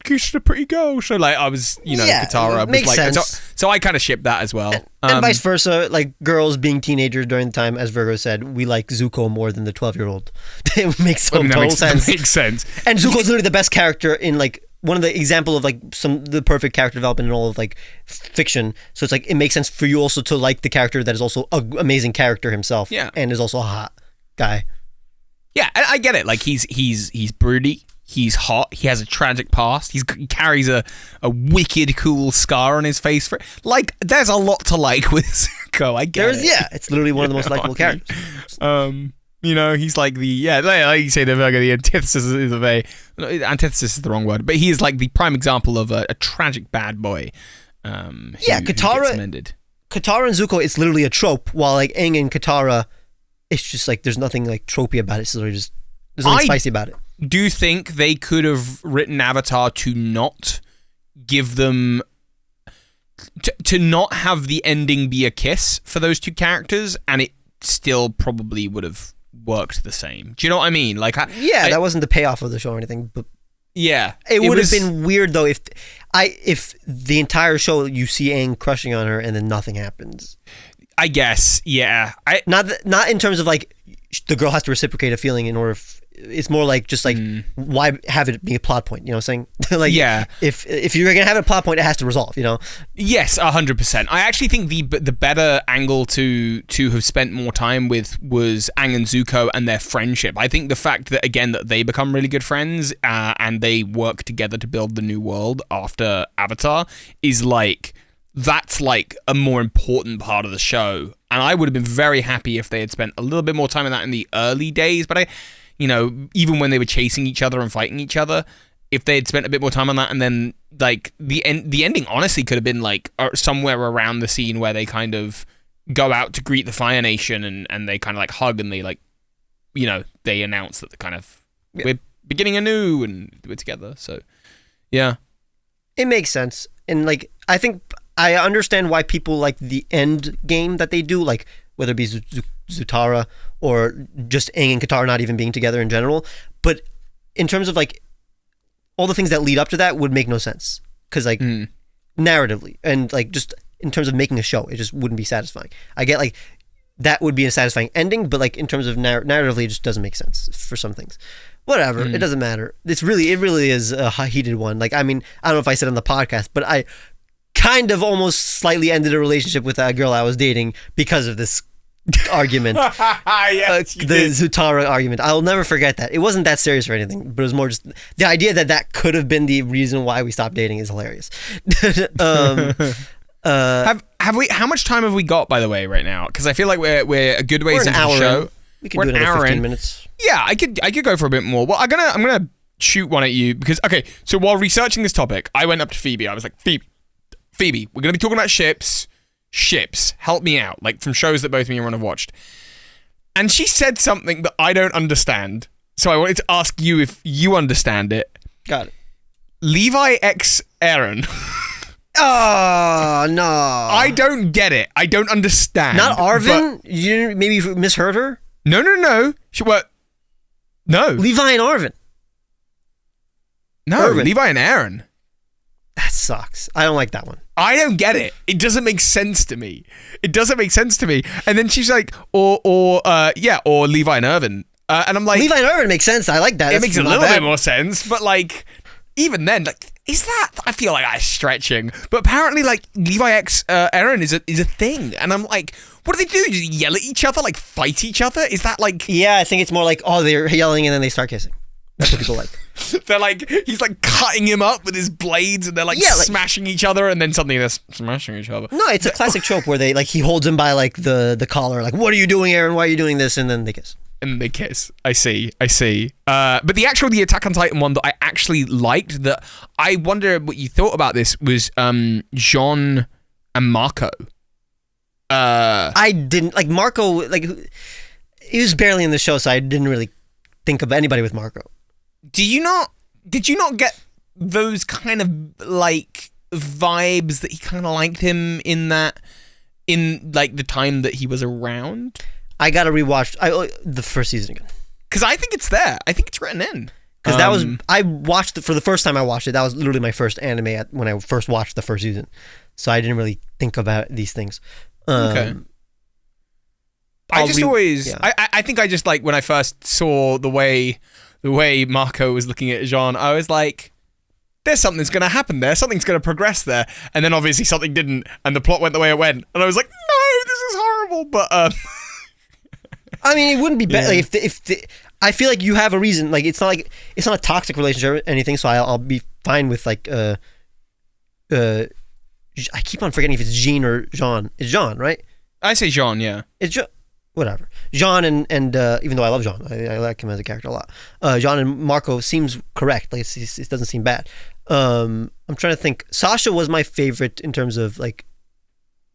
kiss the pretty girl. So like I was, Katara makes was like, sense. so I kind of shipped that as well. And vice versa, like girls being teenagers during the time, as Virgo said, we like Zuko more than the 12-year-old. It makes total sense. That makes sense. And Zuko's literally the best character in like one of the example of like the perfect character development in all of like fiction. So it's like it makes sense for you also to like the character that is also an amazing character himself. Yeah. And is also a hot guy. Yeah, I get it. Like he's broody, he's hot, he has a tragic past, he carries a wicked cool scar on his face for like there's a lot to like with Zuko. I get it. Yeah, it's literally one of the most likable characters. He's like like you say, the antithesis antithesis is the wrong word, but he is like the prime example of a tragic bad boy. Katara and Zuko, it's literally a trope, while like Aang and Katara, it's just like there's nothing like tropey about it. It's literally just there's nothing spicy about it. do think they could have written Avatar to not give them to not have the ending be a kiss for those two characters, and it still probably would have worked the same. Do you know what I mean? Like, that wasn't the payoff of the show or anything, but yeah, it would have been weird though if the entire show you see Aang crushing on her and then nothing happens. I guess, yeah. Not in terms of like the girl has to reciprocate a feeling in order. It's more like just like why have it be a plot point? You know what I'm saying? Like, yeah. If you're gonna have a plot point, it has to resolve. You know? Yes, 100%. I actually think the better angle to have spent more time with was Aang and Zuko and their friendship. I think the fact that again that they become really good friends and they work together to build the new world after Avatar is like. That's like a more important part of the show. And I would have been very happy if they had spent a little bit more time on that in the early days. But even when they were chasing each other and fighting each other, if they had spent a bit more time on that, and then like the ending honestly could have been like somewhere around the scene where they kind of go out to greet the Fire Nation and they kind of like hug and they like, they announce that we're beginning anew and we're together. So, yeah. It makes sense. And like, I think I understand why people like the end game that they do, like whether it be Zutara or just Aang and Katara not even being together in general. But in terms of like all the things that lead up to that would make no sense because like narratively and like just in terms of making a show, it just wouldn't be satisfying. I get like that would be a satisfying ending, but like in terms of narratively, it just doesn't make sense for some things. Whatever, it doesn't matter. It really is a heated one. Like, I mean, I don't know if I said on the podcast, but I kind of almost slightly ended a relationship with that girl I was dating because of this argument. Yes, the Zutara argument. I'll never forget that. It wasn't that serious or anything, but it was more just the idea that could have been the reason why we stopped dating is hilarious. Have we? How much time have we got, by the way, right now? Because I feel like we're a good ways into the show. We can do it in 15 minutes. Yeah, I could go for a bit more. Well, I'm gonna shoot one at you because so while researching this topic, I went up to Phoebe. I was like, Phoebe, we're gonna be talking about ships. Help me out, like from shows that both me and Ron have watched. And she said something that I don't understand. So I wanted to ask you if you understand it. Got it. Levi X Aaron. Oh, no. I don't get it. I don't understand. Not Arvin? You maybe misheard her? No. No. Levi and Arvin. No, Irvin. Levi and Aaron. That sucks. I don't like that one. I don't get it. It doesn't make sense to me. And then she's like, or Levi and Irvin. And I'm like, Levi and Irvin makes sense. I like that. It makes a little bit more sense, but like, even then, like, is that? I feel like I'm stretching, but apparently, like Levi X Aaron is a thing, and I'm like, what do they do? Just yell at each other, like fight each other? Is that like? Yeah, I think it's more like they're yelling and then they start kissing. That's what people like. They're like, he's like cutting him up with his blades, and they're like smashing each other, and then suddenly they're smashing each other. No, it's a classic trope where they like he holds him by like the collar, like, what are you doing, Aaron? Why are you doing this? And then they kiss. And they kiss. I see. But the Attack on Titan one that I actually liked, that I wonder what you thought about this, was Jean and Marco. I didn't like Marco. Like, he was barely in the show, so I didn't really think of anybody with Marco. Did you not get those kind of like vibes that he kind of liked him in like the time that he was around? I gotta rewatch the first season again. Because I think it's there. I think it's written in. Because that was, I watched it for the first time I watched it. That was literally my first anime when I first watched the first season. So I didn't really think about these things. Okay. I think I just like when I first saw the way Marco was looking at Jean, I was like, there's something's going to happen there. Something's going to progress there. And then obviously something didn't, and the plot went the way it went. And I was like, no, this is horrible. But I mean, it wouldn't be bad. Like, if I feel like you have a reason. Like, it's not a toxic relationship or anything. So I'll be fine with like I keep on forgetting if it's Jean or Jean. It's Jean, right? I say Jean, yeah. It's whatever. Jean and even though I love Jean, I like him as a character a lot. Jean and Marco seems correct. Like, it doesn't seem bad. I'm trying to think. Sasha was my favorite in terms of like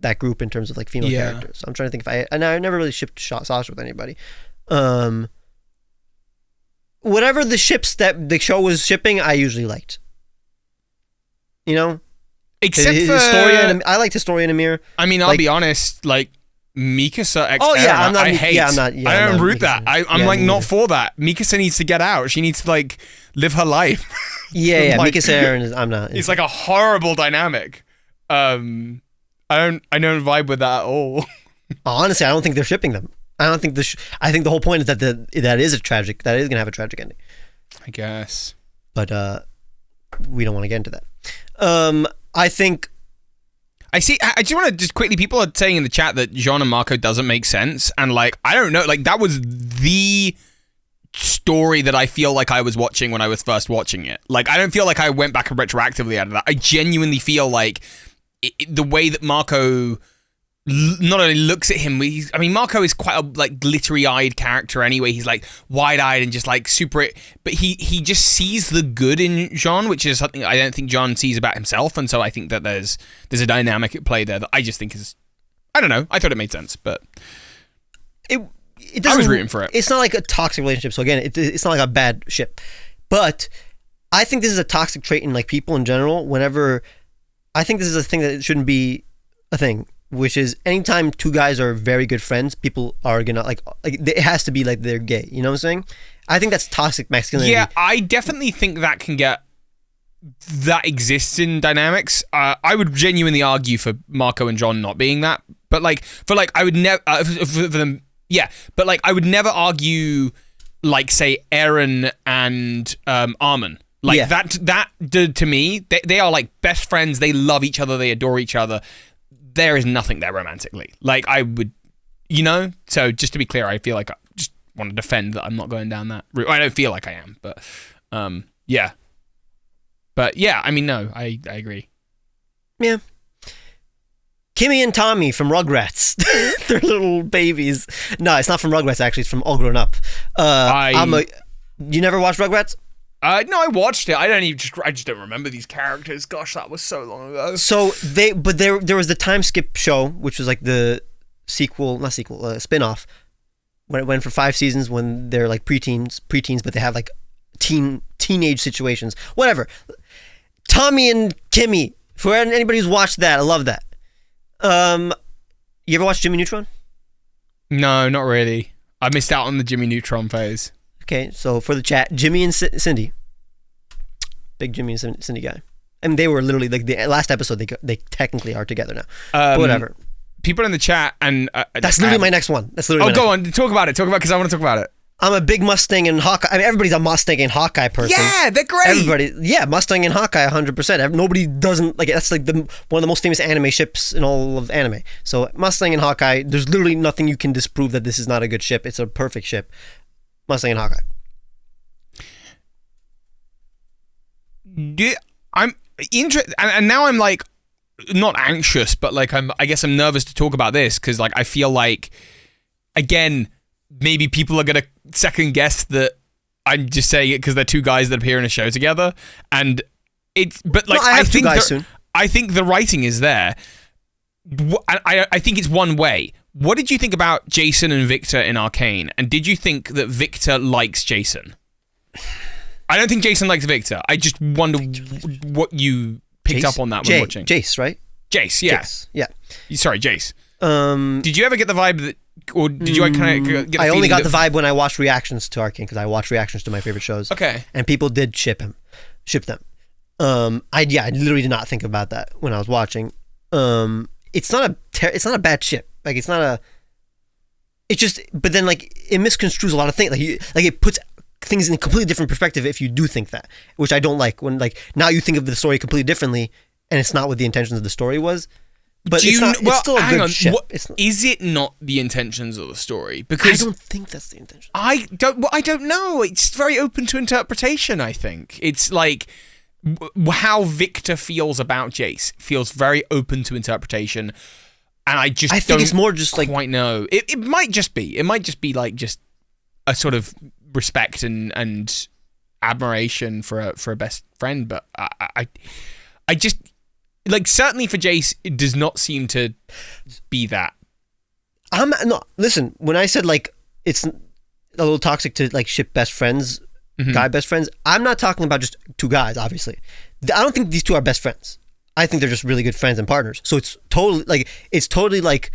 that group in terms of like female characters. So I'm trying to think I never really shipped Sasha with anybody. whatever the ships that the show was shipping, I usually liked. You know, except for Historia, and I liked Historia and Amir. I mean, I'll be honest, like Mikasa ex I'm not. I hate. Yeah, I'm not. Yeah, I don't root Mikasa. that. I'm like not for that. Mikasa needs to get out. She needs to like live her life. Yeah. Like, Mikasa Eren I'm not. It's like a horrible dynamic. I don't vibe with that at all. Honestly, I don't think they're shipping them. I don't think I think the whole point is that that is gonna have a tragic ending. I guess. But we don't want to get into that. I think. I see. I just want to just quickly. People are saying in the chat that Jean and Marco doesn't make sense, and like I don't know. Like that was the story that I feel like I was watching when I was first watching it. Like I don't feel like I went back and retroactively out of that. I genuinely feel like the way that Marco not only looks at him, Marco is quite a like glittery-eyed character anyway. He's like wide-eyed and just like super, but he just sees the good in Jean, which is something I don't think Jean sees about himself, and so I think that there's a dynamic at play there that I just think is, I don't know, I thought it made sense, but it doesn't, I was rooting for it. It's not like a toxic relationship, so again, it's not like a bad ship, but I think this is a toxic trait in like people in general. Whenever I think this is a thing that it shouldn't be a thing. Which is anytime two guys are very good friends, people are gonna like it has to be like they're gay. You know what I'm saying? I think that's toxic masculinity. Yeah, I definitely think that exists in dynamics. I would genuinely argue for Marco and John not being that, but like I would never for them. Yeah, but like I would never argue like say Eren and Armin. Like that to me, they are like best friends. They love each other. They adore each other. There is nothing there romantically. Like I would, so just to be clear, I feel like I just want to defend that I'm not going down that route. I don't feel like I am, but yeah. But yeah, I mean, no, I agree. Yeah. Kimmy and Tommy from Rugrats. They're little babies. No, it's not from Rugrats, actually. It's from All Grown Up. You never watched Rugrats? No, I watched it. I just don't remember these characters. Gosh, that was so long ago. So there was the time skip show, which was like the spin-off, when it went for 5 seasons when they're like preteens, but they have like teenage situations. Whatever. Tommy and Kimmy. For anybody who's watched that, I love that. You ever watch Jimmy Neutron? No, not really. I missed out on the Jimmy Neutron phase. Okay, so for the chat, Jimmy and Cindy, big Jimmy and Cindy guy, and they were literally like the last episode. They technically are together now. But whatever. People in the chat, and that's literally my next one. That's literally. Go on, talk about it because I want to talk about it. I'm a big Mustang and Hawkeye. I mean, everybody's a Mustang and Hawkeye person. Yeah, they're great. Everybody, yeah, Mustang and Hawkeye, 100%. Nobody doesn't like it. That's like one of the most famous anime ships in all of anime. So Mustang and Hawkeye, there's literally nothing you can disprove that this is not a good ship. It's a perfect ship. Mustang and Hawkeye. Yeah, I'm interested, and now I'm like not anxious, but like I guess I'm nervous to talk about this because like I feel like again maybe people are gonna second guess that I'm just saying it because they're two guys that appear in a show together, and it's but like I think soon. I think the writing is there. I think it's one way. What did you think about Jason and Victor in Arcane, and did you think that Victor likes Jason? I don't think Jason likes Victor. I just wonder what you picked up on that when watching. Jace, right? Jace, yeah. Jace, yeah. Sorry, Jace. Did you ever get the vibe that, or did you kind of get the I only got that the vibe when I watched reactions to Arcane because I watched reactions to my favorite shows. Okay. And people did ship them. I literally did not think about that when I was watching. It's not a bad ship. Like it's just, but then like it misconstrues a lot of things. Like it puts things in a completely different perspective if you do think that, which I don't like when like now you think of the story completely differently and it's not what the intentions of the story was. But it's still a good ship. Is it not the intentions of the story? Because I don't think that's the intention. I don't know. It's very open to interpretation, I think. It's like how Victor feels about Jace feels very open to interpretation. And I think it's more just like quite know. It might just be. It might just be like just a sort of respect and admiration for a best friend, but I just like certainly for Jace it does not seem to be that. Listen, when I said like it's a little toxic to like ship best friends, guy best friends. I'm not talking about just two guys, obviously. I don't think these two are best friends. I think they're just really good friends and partners. So it's totally like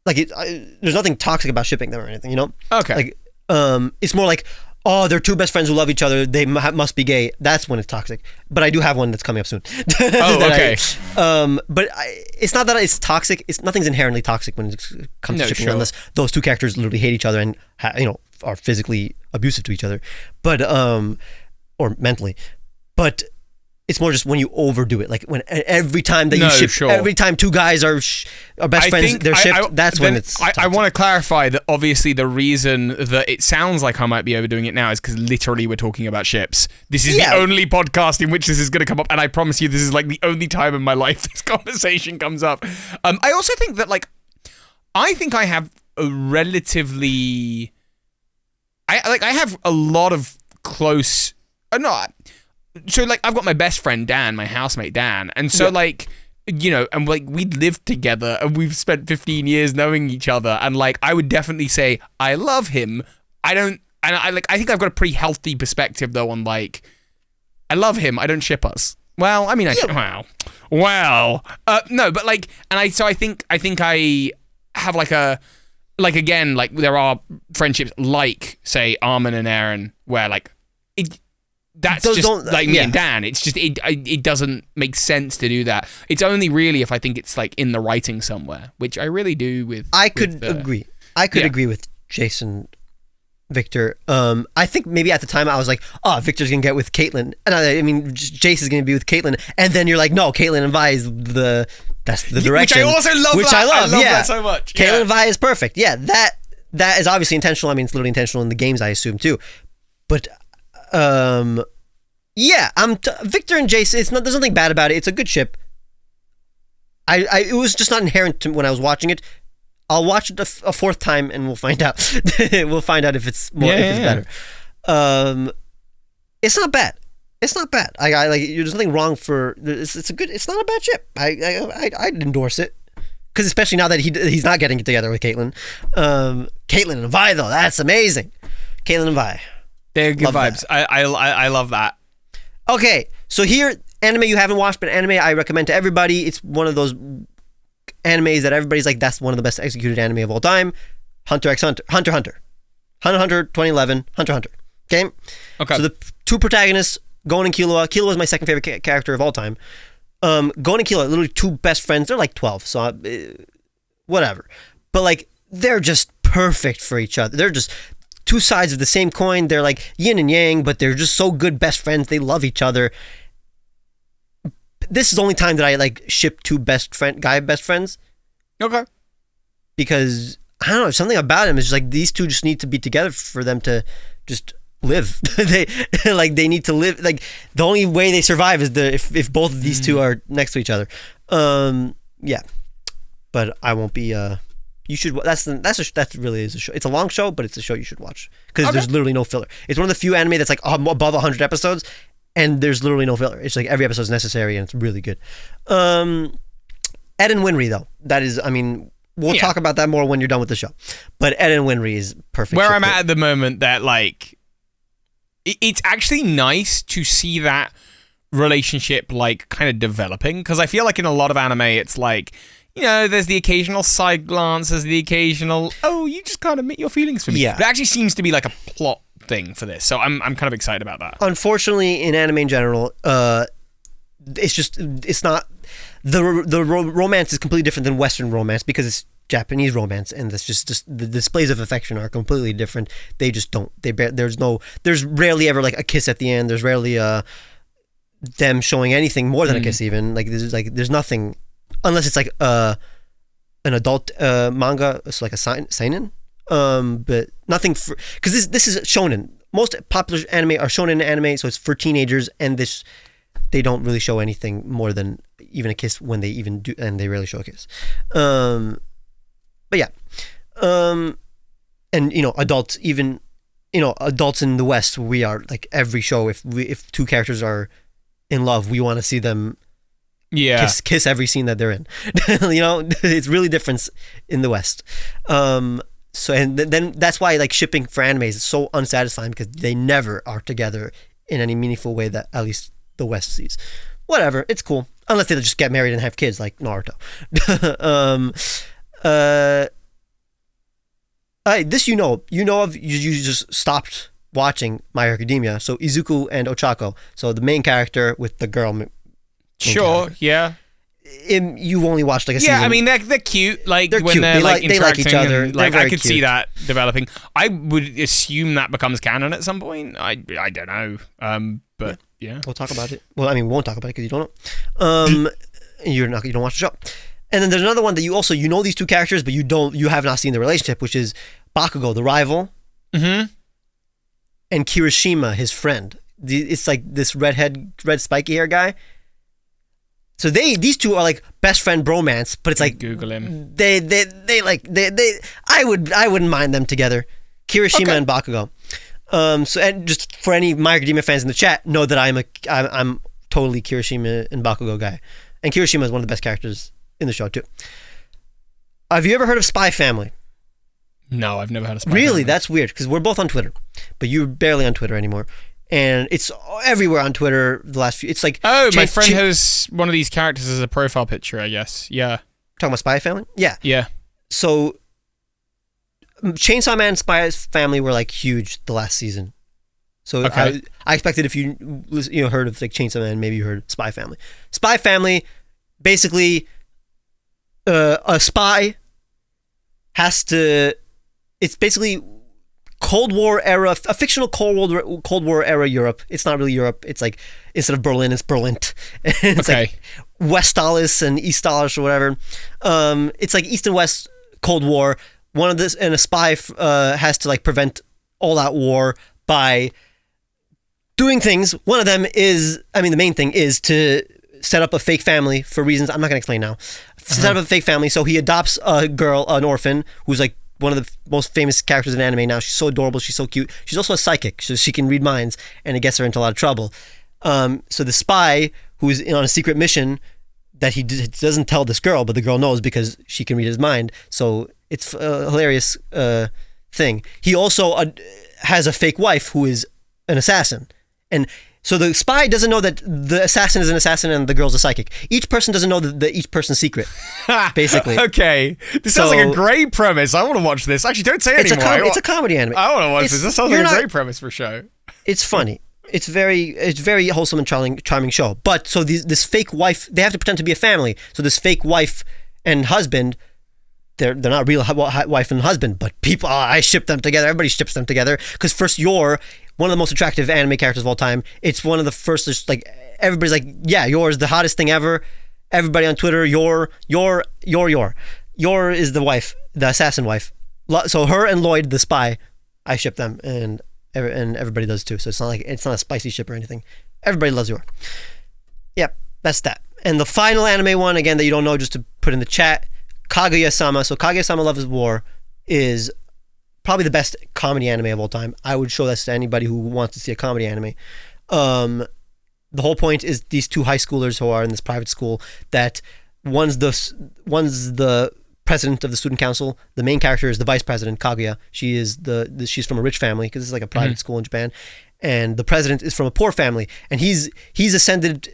there's nothing toxic about shipping them or anything, you know? Okay. Like, it's more like, oh, they're two best friends who love each other. They must be gay. That's when it's toxic. But I do have one that's coming up soon. Oh, okay. It's not that it's toxic. Nothing's inherently toxic when it comes to shipping, unless those two characters literally hate each other and are physically abusive to each other, but or mentally. But it's more just when you overdo it, like when every time that you ship, every time two guys are best friends, they're shipped. That's when it's. I want to clarify that obviously the reason that it sounds like I might be overdoing it now is because literally we're talking about ships. This is the only podcast in which this is going to come up, and I promise you, this is like the only time in my life this conversation comes up. I also think that I think I have a relatively. I have a lot of close. So, I've got my best friend, Dan, my housemate, Dan. And so, and, we'd lived together and we've spent 15 years knowing each other. And, I would definitely say, I love him. I think I've got a pretty healthy perspective, though, on, I love him. I don't ship us. Well, I mean, no, but, I think I have, again, there are friendships say, Armin and Aaron, where, that's those just me and Dan. It's just it doesn't make sense to do that. It's only really if I think it's in the writing somewhere, which I really do with. I could agree. I could agree with Jason, Victor. I think maybe at the time I was like, oh, Victor's gonna get with Caitlin, and I mean Jace is gonna be with Caitlin, and then you're like, no, Caitlin and Vi is that's the direction. Which I also love. Which I love that so much. Caitlin and Vi is perfect. Yeah, that is obviously intentional. I mean, it's literally intentional in the games, I assume too, but. Victor and Jace. There's nothing bad about it. It's a good ship. It was just not inherent to when I was watching it. I'll watch it a fourth time and we'll find out. We'll find out if it's more, if it's better. It's not bad. It's not bad. There's nothing wrong for. It's not a bad ship. I'd endorse it. Because especially now that he's not getting it together with Caitlin. Caitlin and Vi though, that's amazing. Caitlin and Vi. They're good vibes. I love that. Okay, so here, anime you haven't watched, but anime I recommend to everybody. It's one of those animes that everybody's like, that's one of the best executed anime of all time. Hunter x Hunter. Hunter x Hunter 2011. Hunter x Hunter. Okay? So the two protagonists, Gon and Killua. Killua is my second favorite character of all time. Gon and Killua are literally two best friends. They're 12, so whatever. But they're just perfect for each other. They're just two sides of the same coin. They're like yin and yang, but they're just so good best friends. They love each other. This is the only time that I ship two guy best friends. Okay. Because I don't know, something about them is just these two just need to be together for them to just live. They need to live. The only way they survive is if both of these two are next to each other. Yeah. But I won't be. You should. That really is a show. It's a long show, but it's a show you should watch because there's literally no filler. It's one of the few anime that's above 100 episodes, and there's literally no filler. It's every episode is necessary, and it's really good. Ed and Winry though, that is. I mean, we'll talk about that more when you're done with the show. But Ed and Winry is perfect. Where I'm at the moment, that it's actually nice to see that relationship kind of developing, because I feel like in a lot of anime, it's there's the occasional side glance, there's the occasional, you just can't admit your feelings for me. Yeah. But it actually seems to be a plot thing for this, so I'm kind of excited about that. Unfortunately, in anime in general, it's not, the romance is completely different than Western romance because it's Japanese romance, and that's just the displays of affection are completely different. They just don't, there's rarely ever a kiss at the end. There's rarely them showing anything more than a kiss even. There's nothing. Unless it's an adult manga, it's a seinen, but nothing because this is shonen. Most popular anime are shonen anime, so it's for teenagers, and they don't really show anything more than even a kiss when they even do, and they rarely show a kiss. But yeah, and adults even adults in the West, we are every show if two characters are in love, we want to see them. Yeah, kiss every scene that they're in. It's really different in the West. So and then that's why like shipping for animes is so unsatisfying because they never are together in any meaningful way that at least the West sees. Whatever, it's cool. Unless they just get married and have kids like Naruto. This you just stopped watching My Hero Academia. So Izuku and Ochako. So the main character with the girl. Sure, character. yeah. You only watched like a season. Yeah, I mean they're cute. Like they're when cute. they're like they like each interacting other. and, like I could cute. see that developing. I would assume that becomes canon at some point. I don't know. But yeah, we'll talk about it. Well, I mean, we won't talk about it because you don't know. You don't watch the show. And then there's another one that you know these two characters, but you have not seen the relationship, which is Bakugo, the rival, and Kirishima, his friend. It's like this red spiky hair guy. So these two are like best friend bromance, but it's like Google him. I wouldn't mind them together, Kirishima and Bakugo. So and just for any My Hero Academia fans in the chat, know that I'm totally Kirishima and Bakugo guy, and Kirishima is one of the best characters in the show too. Have you ever heard of Spy Family? No, I've never heard of Spy Really? Family. That's weird because we're both on Twitter, but you're barely on Twitter anymore. And it's everywhere on Twitter the last few... It's like... Oh, my friend has one of these characters as a profile picture, I guess. Yeah. Talking about Spy Family? Yeah. Yeah. So, Chainsaw Man and Spy Family were like huge the last season. So I expected if you heard of like Chainsaw Man, maybe you heard Spy Family. Spy Family, basically, a spy has to... It's basically... Cold War era, a fictional Cold War era Europe. It's not really Europe. It's like instead of Berlin, it's Berlin. It's like Westalis and Eastalis or whatever. It's like East and West Cold War. One of this and a spy has to like prevent all out war by doing things. One of them is, the main thing is to set up a fake family for reasons I'm not gonna explain now. Set up a fake family. So he adopts a girl, an orphan, who's like one of the most famous characters in anime now. She's so adorable. She's so cute. She's also a psychic, so she can read minds, and it gets her into a lot of trouble. So the spy, who's on a secret mission that he doesn't tell this girl, but the girl knows because she can read his mind. So it's a hilarious thing. He also has a fake wife who is an assassin. And so the spy doesn't know that the assassin is an assassin and the girl's a psychic. Each person doesn't know each person's secret, basically. Okay. This sounds like a great premise. I want to watch this. Actually, don't say it anymore. It's a comedy anime. I want to watch this. This sounds like a great premise for a show. It's funny. It's very wholesome and charming show. But so this fake wife, they have to pretend to be a family. So this fake wife and husband, they're not real wife and husband, but people, I ship them together. Everybody ships them together. Because first, Yor, one of the most attractive anime characters of all time. It's one of the first, just like, everybody's like, yeah, Yor is the hottest thing ever. Everybody on Twitter, Yor is the wife, the assassin wife. So her and Lloyd, the spy, I ship them, and everybody does too. So it's not a spicy ship or anything. Everybody loves Yor. Yep, that's that. And the final anime one, again, that you don't know, just to put in the chat, Kaguya-sama. So Kaguya-sama Love is War is probably the best comedy anime of all time. I would show this to anybody who wants to see a comedy anime. The whole point is these two high schoolers who are in this private school, that one's the president of the student council. The main character is the vice president, Kaguya. She's from a rich family because it's like a private school in Japan. And the president is from a poor family, and he's ascended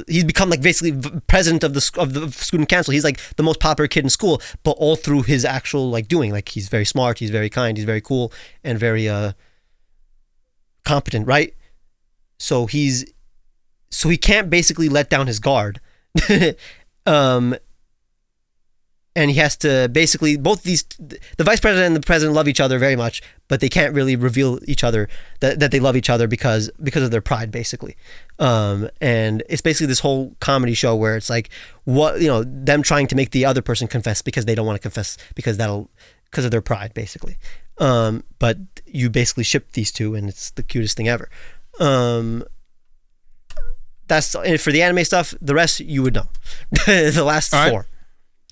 he's become like basically president of the student council. He's like the most popular kid in school, but all through his actual like doing. Like he's very smart, he's very kind, he's very cool, and very competent, right? So he can't basically let down his guard. And he has to basically, the vice president and the president love each other very much, but they can't really reveal each other that they love each other because of their pride, basically. And it's basically this whole comedy show where it's like, them trying to make the other person confess because they don't want to confess because of their pride, basically. But you basically ship these two, and it's the cutest thing ever. That's it for the anime stuff. The rest you would know. The last four.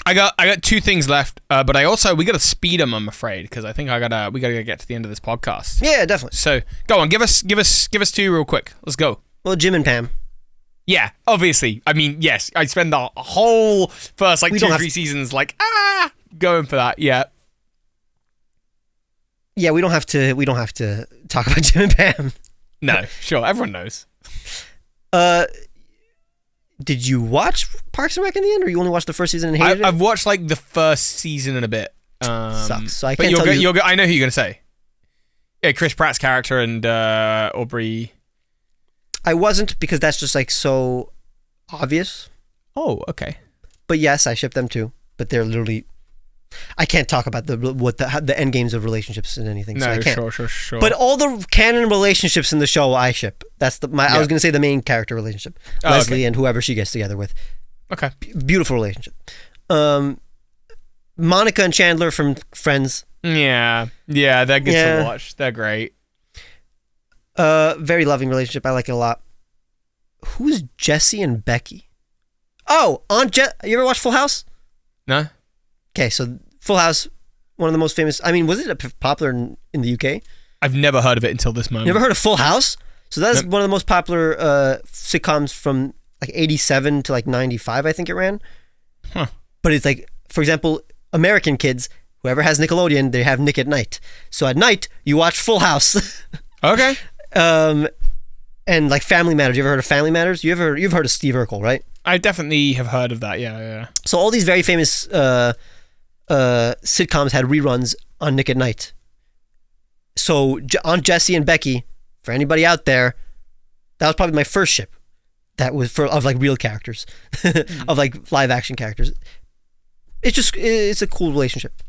I got two things left, but we got to speed them, I'm afraid, because I think we gotta get to the end of this podcast. Yeah, definitely. So go on, give us two real quick. Let's go. Well, Jim and Pam. Yeah, obviously. I mean, yes, I spend the whole first 2-3 seasons going for that. Yeah. Yeah, we don't have to talk about Jim and Pam. No, sure, everyone knows. Did you watch Parks and Rec in the end, or you only watched the first season and hated it? I've watched like the first season and a bit. Sucks. So I can't tell you. I know who you're gonna say. Yeah, Chris Pratt's character and Aubrey. I wasn't, because that's just like so obvious. Oh, okay. But yes, I ship them too. But they're literally. I can't talk about the end games of relationships and anything. No, so I can't. Sure. But all the canon relationships in the show, I ship. That's I was gonna say the main character relationship, Leslie and whoever she gets together with. Okay. Beautiful relationship. Monica and Chandler from Friends. Yeah, they're good to watch. They're great. Very loving relationship. I like it a lot. Who's Jesse and Becky? Oh, you ever watch Full House? No. Okay, so Full House, one of the most famous. I mean, was it popular in the UK? I've never heard of it until this moment. You never heard of Full House? So that's one of the most popular sitcoms from like 87 to like 95, I think it ran. Huh. But it's like, for example, American kids, whoever has Nickelodeon, they have Nick at Night. So at night, you watch Full House. Okay. And like Family Matters. You ever heard of Family Matters? You've heard of Steve Urkel, right? I definitely have heard of that. Yeah. So all these very famous sitcoms had reruns on Nick at Night. So on Jesse and Becky, for anybody out there, that was probably my first ship. That was of like real characters, of like live action characters. It's a cool relationship.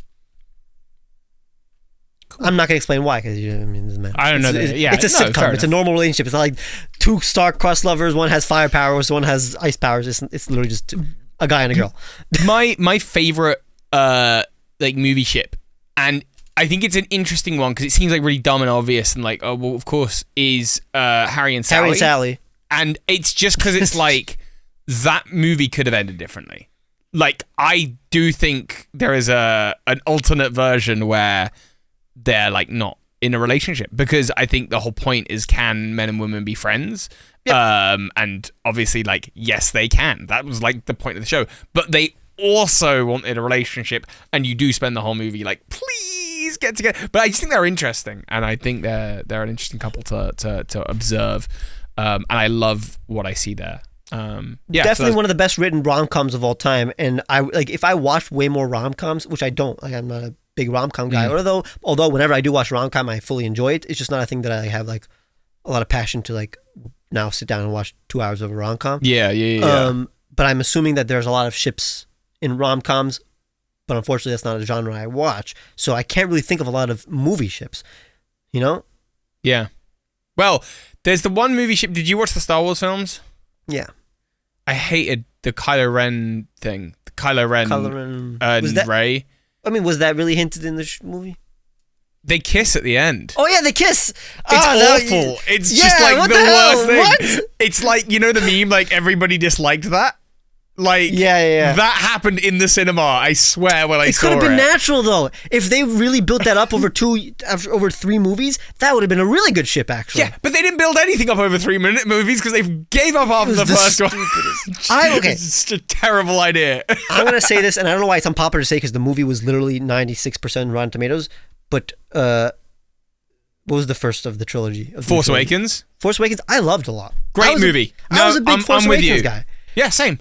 Cool. I'm not gonna explain why, because it doesn't matter. I don't know. It's a sitcom. It's a normal relationship. It's not like two star-crossed lovers. One has fire powers. One has ice powers. It's literally just a guy and a girl. My favorite like movie ship, and I think it's an interesting one because it seems like really dumb and obvious, and like, oh well, of course, is Harry and Sally. Harry and Sally. And it's just because it's like that movie could have ended differently. Like, I do think there is an alternate version where they're like not in a relationship, because I think the whole point is, can men and women be friends? Yep. And obviously, like, yes, they can. That was like the point of the show. But they also wanted a relationship, and you do spend the whole movie like, please get together. But I just think they're interesting, and I think they're an interesting couple to observe. And I love what I see there. Definitely one of the best written rom-coms of all time. And I like, if I watch way more rom-coms, which I don't, I'm not a big rom-com guy. Although whenever I do watch rom-com, I fully enjoy it. It's just not a thing that I have like a lot of passion to like now sit down and watch 2 hours of a rom-com. Yeah. But I'm assuming that there's a lot of ships in rom-coms, but unfortunately that's not a genre I watch. So I can't really think of a lot of movie ships, you know? Yeah. Well, there's the one movie ship. Did you watch the Star Wars films? Yeah. I hated the Kylo Ren thing. The Kylo Ren and Rey. I mean, was that really hinted in the movie? They kiss at the end. Oh, yeah, they kiss. It's awful. It's just like the worst thing. What? It's like, you know the meme, like everybody disliked that? Like, yeah. That happened in the cinema, I swear, when I saw it. It could have been natural, though. If they really built that up over 3 movies, that would have been a really good ship, actually. Yeah, but they didn't build anything up over 3-minute movies because they gave up after the first one. It's just a terrible idea. I'm going to say this, and I don't know why it's unpopular to say, because the movie was literally 96% Rotten Tomatoes, but what was the first of the trilogy? Force Awakens? Force Awakens, I loved a lot. Great movie. I was a big Force Awakens guy. Yeah, same.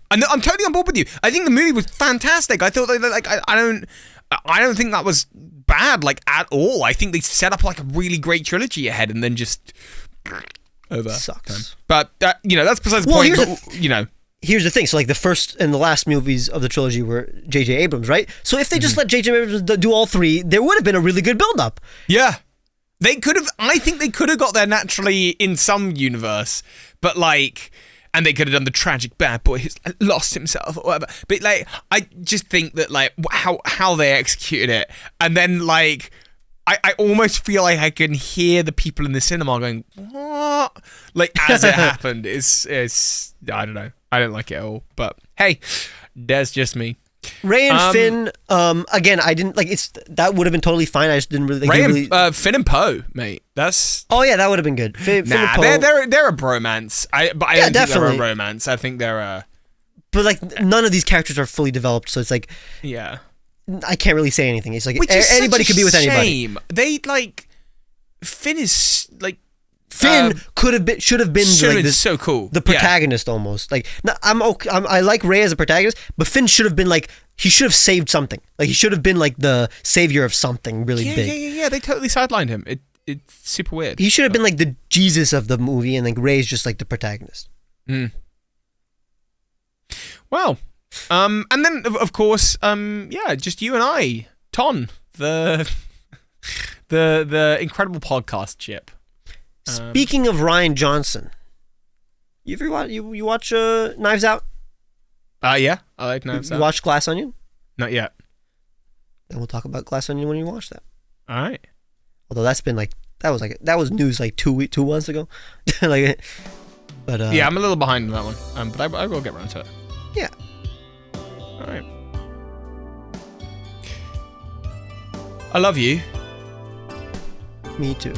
I'm totally on board with you. I think the movie was fantastic. I thought I don't think that was bad like at all. I think they set up like a really great trilogy ahead and then just over. Sucks. But that's besides the point. Here's the thing. So like the first and the last movies of the trilogy were J.J. Abrams, right? So if they just let J.J. Abrams do all 3, there would have been a really good build-up. Yeah. They could have. I think they could have got there naturally in some universe, but like. And they could have done the tragic bad boy who's lost himself or whatever. But like, I just think that like how they executed it, and then like, I almost feel like I can hear the people in the cinema going, "What?" Like as it happened. Is I don't know. I don't like it at all. But hey, that's just me. Ray and Finn, again, I didn't like that would have been totally fine. I just didn't really Ray and Finn and Poe, mate. That's that would have been good. Finn and Poe. They're a bromance. I don't think they're a romance. I think they're a. But like none of these characters are fully developed, so it's like I can't really say anything. It's like Which is anybody could be with anybody. They Finn is Finn should have been so cool. The protagonist almost. Like I like Rey as a protagonist, but Finn should have been he should have saved something. Like he should have been the savior of something really big. Yeah. They totally sidelined him. It's super weird. He should have been the Jesus of the movie, and Rey's just the protagonist. Well, and then of course, just you and I, Ton, the incredible podcast chip. Speaking of Rian Johnson, you watch Knives Out? Yeah, I like Knives Out. You watch Glass Onion? Not yet. Then we'll talk about Glass Onion when you watch that. All right. Although that's been that was news 2 months ago, but yeah, I'm a little behind on that one. But I will get around to it. Yeah. All right. I love you. Me too.